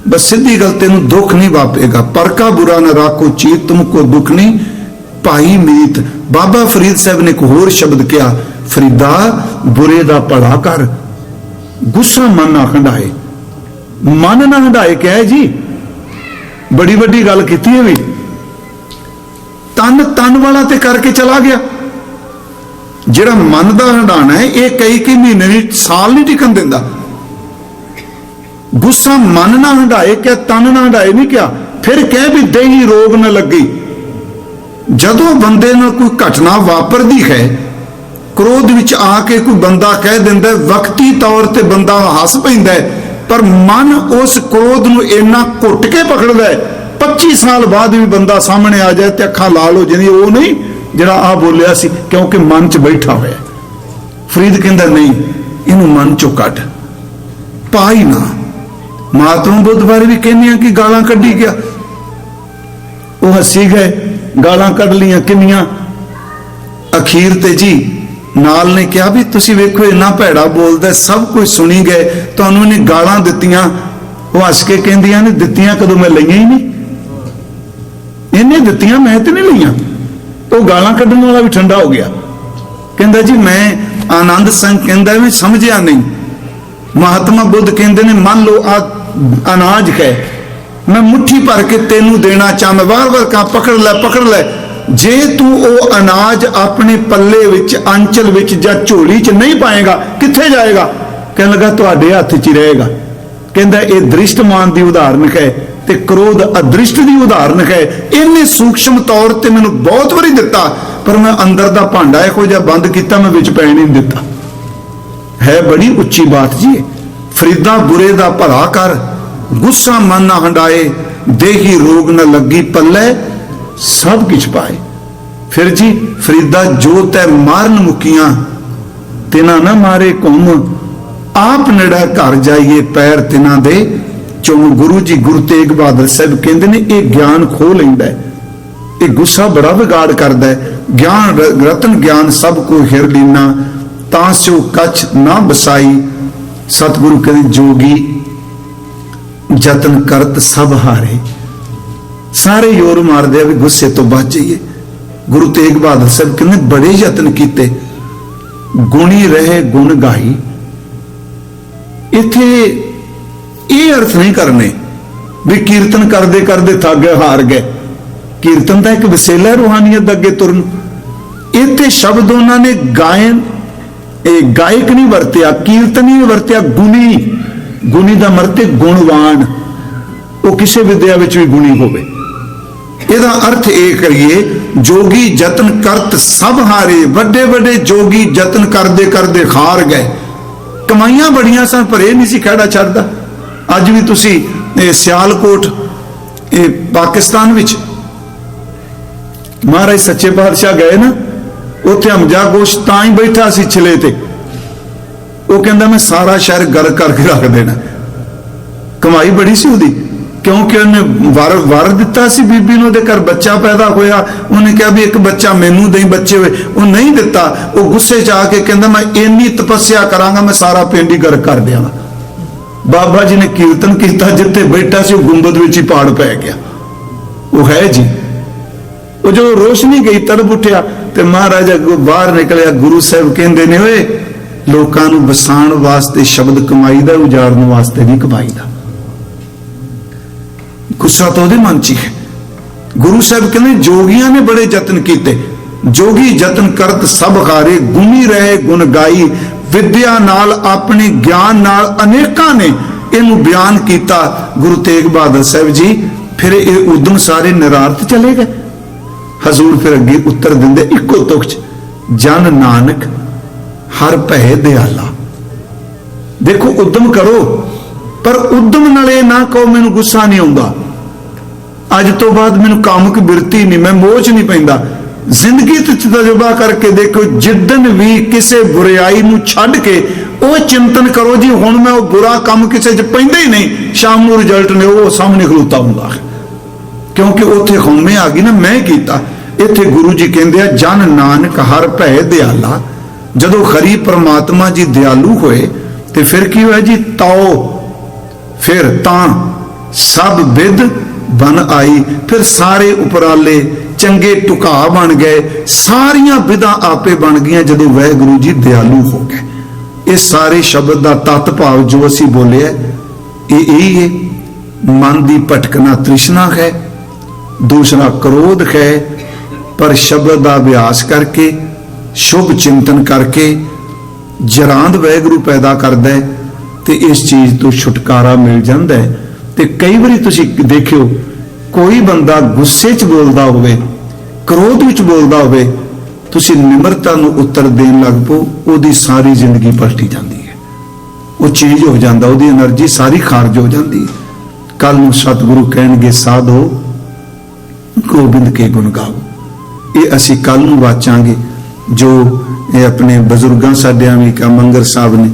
बस सीधी गल, तेन दुख नहीं वापेगा। पर का बुरा ना राखो चीत, तुमको दुख नहीं। भाई मीत बाबा फरीद साहब ने एक होर शब्द किया, फरीदा बुरे दा भला कर, गुस्सा मन ना हंडाए। मन ना हंडाए क्या है जी, बड़ी बड़ी गल की है भी। तन तन वाला ते करके चला गया। जिहड़ा मन दा हंडाना है, ये कई महीने नहीं, साल नहीं टिकन दिंदा। गुस्सा मन ना हंडाए क्या, तन ना हंडाए नहीं क्या। फिर कह भी देही रोग न लगी। जदों बंदे नाल कोई घटना वापरदी है, क्रोध विच आके कोई बंदा कह दिंदा, वक्ती तौर ते बंदा हस पैंदा है, पर मन उस क्रोध नूं इन्ना घुट के पकड़दा है, 25 साल बाद भी बंदा सामने आ जाए तो अखां लाल हो जाए। वो नहीं जिहड़ा आ बोलिया सी, क्योंकि मन च बैठा होया। फरीद कहंदा नहीं, इनू मन चो कढ, पाई ना। महात्मा बुद्ध बारे भी कहने कि गालां कढ़ी गया, वो हसी गए, गालां कढ़ लियां किन्नियां। अखीर ते जी नाल ने कहा भी तुसी वेखो इन्ना भैड़ा बोलदा, सब कुछ सुनी गए, तुहानूं इहने गालां दित्तियां। वो हस के कहंदियां ने, दित्तियां कदों, मैं लईआं ही नहीं, इन्हें दित्तियां मैं तो नहीं लईआं। तो गालां कढ़न वाला भी ठंडा हो गया। कहंदा जी मैं आनंद संग कहंदा मैं समझिया नहीं। महात्मा बुद्ध कहंदे ने, मान लो आ अनाज है, मैं मुट्ठी भर के तेनू देना चाहना, बार बार कहा पकड़ ले। जे तू वो अनाज अपने पल्ले विच, अंचल विच जां झोली च नहीं पाएगा, कित्थे जाएगा। कहने लगा तुहाडे हत्थ च ही रहेगा। कहंदा ये दृष्टमान की उदाहरण है, ते क्रोध अदृष्ट की उदाहरण है। इन्हें सूक्ष्म तौर पर मैनू बहुत बारी दिता, पर मैं अंदर का भांडा इहो जिहा बंद किया, मैं विच पैण नहीं दिता। है बड़ी उच्ची बात जी। फरीदा बुरे दा भला कर, गुस्सा मन ना हंडाए, देही रोग न लगी पल्ले, सब किछ पाए। फिर जी फरीदा जो तै मारन मुकियां, तिना ना मारे घुम, आप नेड़ा घर जाइए पैर तिना दे चुम। गुरु जी गुरु तेग बहादुर साहब कहते हैं, ये ज्ञान खो लेंदा है, ये गुस्सा बड़ा बिगाड़ करता है। ज्ञान रतन ज्ञान सब को हिर लीना, तां स्यो कछ ना बसाई। सतगुरु कहते जोगी जतन करत सब हारे। सारे योर मार दे भी गुस्से तो बच जाइए। गुरु तेग बहादुर साहब कहते बड़े यतन किते, गुणी रहे गुण गाई। इथे ये अर्थ नहीं करने भी कीर्तन करते करते थक गए हार गए। कीर्तन का एक वसीला है रूहानियत अगे तुरन। इतने शब्द उन्होंने गायन गायक नहीं वरत्या, कीर्तन नहीं वरत्या, गुणी। गुणी का मरते गुणवान, वो किसी विद्या में भी गुणी होवे। ਇਹਦਾ अर्थ ये करिए, जोगी जतन करत सब हारे। बड़े बड़े जोगी जतन करते करते हार गए। ਕਮਾਈਆਂ ਬੜੀਆਂ ਸਨ ਪਰ ਇਹ ਨਹੀਂ ਸੀ ਖਹਿੜਾ ਛੱਡਦਾ। ਅੱਜ ਵੀ ਤੁਸੀਂ ਸਿਆਲਕੋਟ ਪਾਕਿਸਤਾਨ ਵਿੱਚ ਮਹਾਰਾਜ ਸੱਚੇ ਪਾਤਸ਼ਾਹ ਗਏ ਨਾ, ਉੱਥੇ ਹਮਜ਼ਾ ਗੋਸ਼ ਤਾਂ ਹੀ ਬੈਠਾ ਸੀ ਛਿਲੇ ਤੇ, ਉਹ ਕਹਿੰਦਾ ਮੈਂ ਸਾਰਾ ਸ਼ਹਿਰ ਗਰ ਕਰਕੇ ਰੱਖ ਦੇਣਾ। ਕਮਾਈ ਬੜੀ ਸੀ ਉਹਦੀ, ਕਿਉਂਕਿ ਉਹਨੇ ਵਰ ਦਿੱਤਾ ਸੀ ਬੀਬੀ ਨੂੰ, ਉਹਦੇ ਘਰ ਬੱਚਾ ਪੈਦਾ ਹੋਇਆ, ਉਹਨੇ ਕਿਹਾ ਵੀ ਇੱਕ ਬੱਚਾ ਮੈਨੂੰ ਦੇਈ ਬੱਚੇ ਹੋਏ, ਉਹ ਨਹੀਂ ਦਿੱਤਾ। ਉਹ ਗੁੱਸੇ 'ਚ ਆ ਕੇ ਕਹਿੰਦਾ ਮੈਂ ਇੰਨੀ ਤਪੱਸਿਆ ਕਰਾਂਗਾ ਮੈਂ ਸਾਰਾ ਪਿੰਡ ਹੀ ਗਰ ਕਰ ਦਿਆਂਗਾ। ਬਾਬਾ ਜੀ ਨੇ ਕੀਰਤਨ ਕੀਤਾ, ਜਿੱਥੇ ਬੈਠਾ ਸੀ ਉਹ ਗੁੰਬਦ ਵਿੱਚ ਹੀ ਪਾੜ ਪੈ ਗਿਆ। ਉਹ ਹੈ ਜੀ, ਉਹ ਜਦੋਂ ਰੋਸ਼ਨੀ ਗਈ ਤੜਪ ਉੱਠਿਆ ਤੇ ਮਹਾਰਾਜ ਅੱਗੋਂ ਬਾਹਰ ਨਿਕਲਿਆ। ਗੁਰੂ ਸਾਹਿਬ ਕਹਿੰਦੇ ਨੇ ਓਏ ਲੋਕਾਂ ਨੂੰ ਵਸਾਉਣ ਵਾਸਤੇ ਸ਼ਬਦ ਕਮਾਈ ਦਾ, ਉਜਾੜਨ ਵਾਸਤੇ ਨਹੀਂ ਕਮਾਈ ਦਾ। ਗੁੱਸਾ ਤਾਂ ਉਹਦੇ ਮਨ 'ਚ ਹੀ ਹੈ। ਗੁਰੂ ਸਾਹਿਬ ਕਹਿੰਦੇ ਜੋਗੀਆਂ ਨੇ ਬੜੇ ਯਤਨ ਕੀਤੇ, ਜੋਗੀ ਯਤਨ ਕਰਤ ਸਭ ਹਾਰੇ, ਗੁਣੀ ਰਹੇ ਗੁਣ ਗਾਈ, ਵਿਦਿਆ ਨਾਲ ਆਪਣੇ ਗਿਆਨ ਨਾਲ ਅਨੇਕਾਂ ਨੇ ਇਹਨੂੰ ਬਿਆਨ ਕੀਤਾ। ਗੁਰੂ ਤੇਗ ਬਹਾਦਰ ਸਾਹਿਬ ਜੀ ਫਿਰ ਇਹ ਉਦਮ ਸਾਰੇ ਨਿਰਾਰਥ ਚਲੇ ਗਏ। ਹਜ਼ੂਰ ਫਿਰ ਅੱਗੇ ਉੱਤਰ ਦਿੰਦੇ ਇੱਕੋ ਤੁਕ 'ਚ, ਜਨ ਨਾਨਕ ਹਰ ਭੈ ਦਿਆਲਾ। ਦੇਖੋ ਉਦਮ ਕਰੋ, ਪਰ ਉਦਮ ਨਾਲ ਇਹ ਨਾ ਕਹੋ ਮੈਨੂੰ ਗੁੱਸਾ ਨਹੀਂ ਆਉਂਦਾ, ਅੱਜ ਤੋਂ ਬਾਅਦ ਮੈਨੂੰ ਕਾਮਕ ਬਿਰਤੀ ਨਹੀਂ, ਮੈਂ ਮੋਹ 'ਚ ਨਹੀਂ ਪੈਂਦਾ। ਜ਼ਿੰਦਗੀ ਤੇ ਤਜਰਬਾ ਕਰਕੇ ਦੇਖੋ, ਜਿੱਦਣ ਵੀ ਕਿਸੇ ਬੁਰਾਈ ਨੂੰ ਛੱਡ ਕੇ ਉਹ ਚਿੰਤਨ ਕਰੋ ਜੀ ਹੁਣ ਮੈਂ ਉਹ ਬੁਰਾ ਕੰਮ ਕਿਸੇ 'ਚ ਪੈਂਦਾ ਹੀ ਨਹੀਂ, ਸ਼ਾਮ ਨੂੰ ਰਿਜ਼ਲਟ ਨੇ ਉਹ ਸਾਹਮਣੇ ਖਲੋਤਾ ਹੁੰਦਾ, ਕਿਉਂਕਿ ਉੱਥੇ ਹਉਮੈ ਆ ਗਈ ਨਾ, ਮੈਂ ਕੀਤਾ। ਇੱਥੇ ਗੁਰੂ ਜੀ ਕਹਿੰਦੇ ਆ ਜਨ ਨਾਨਕ ਹਰ ਭੈ ਦਿਆਲਾ। ਜਦੋਂ ਖਰੀ ਪ੍ਰਮਾਤਮਾ ਜੀ ਦਿਆਲੂ ਹੋਏ ਤੇ ਫਿਰ ਕੀ ਹੋਇਆ ਜੀ, ਤਾਓ ਫਿਰ ਤਾਂ ਸਭ ਵਿਦ ਬਨ ਆਈ। ਫਿਰ ਸਾਰੇ ਉਪਰਾਲੇ ਚੰਗੇ ਟੁਕਾ ਬਣ ਗਏ, ਸਾਰੀਆਂ ਵਿਧਾਂ ਆਪੇ ਬਣ ਗਈਆਂ ਜਦੋਂ ਵਾਹਿਗੁਰੂ ਜੀ ਦਿਆਲੂ ਹੋ ਗਏ। ਇਹ ਸਾਰੇ ਸ਼ਬਦ ਦਾ ਤੱਤ ਭਾਵ ਜੋ ਅਸੀਂ ਬੋਲਿਆ ਇਹ ਇਹੀ ਹੈ। ਮਨ ਦੀ ਭਟਕਣਾ ਤ੍ਰਿਸ਼ਨਾ ਹੈ, ਦੂਸਰਾ ਕ੍ਰੋਧ ਹੈ, ਪਰ ਸ਼ਬਦ ਦਾ ਅਭਿਆਸ ਕਰਕੇ ਸ਼ੁਭ ਚਿੰਤਨ ਕਰਕੇ ਜਰਾਂਦ ਵਾਹਿਗੁਰੂ ਪੈਦਾ ਕਰਦਾ ਹੈ ਤੇ ਇਸ ਚੀਜ਼ ਤੋਂ ਛੁਟਕਾਰਾ ਮਿਲ ਜਾਂਦਾ ਹੈ। ਤੇ ਕਈ ਵਾਰੀ ਤੁਸੀਂ ਦੇਖਿਓ ਕੋਈ ਬੰਦਾ ਗੁੱਸੇ 'ਚ ਬੋਲਦਾ ਹੋਵੇ, ਕ੍ਰੋਧ ਵਿੱਚ ਬੋਲਦਾ ਹੋਵੇ, ਤੁਸੀਂ ਨਿਮਰਤਾ ਨੂੰ ਉੱਤਰ ਦੇਣ ਲੱਗ ਪਓ, ਉਹਦੀ ਸਾਰੀ ਜ਼ਿੰਦਗੀ ਪਲਟੀ ਜਾਂਦੀ ਹੈ, ਉਹ ਚੇਂਜ ਹੋ ਜਾਂਦਾ, ਉਹਦੀ એનર્ਜੀ ਸਾਰੀ ਖਾਰਜ ਹੋ ਜਾਂਦੀ ਹੈ। ਕੱਲ ਨੂੰ ਸਤਿਗੁਰੂ ਕਹਿਣਗੇ ਸਾਧੋ ਗੋਬਿੰਦ ਕੇ ਗੁਣ ਗਾਓ। ਇਹ ਅਸੀਂ ਕੱਲ ਨੂੰ ਵਾਚਾਂਗੇ, ਜੋ ਇਹ ਆਪਣੇ ਬਜ਼ੁਰਗਾਂ ਸਾਡਿਆਂ ਵੀ ਮੰਗਰ ਸਾਹਿਬ ਨੇ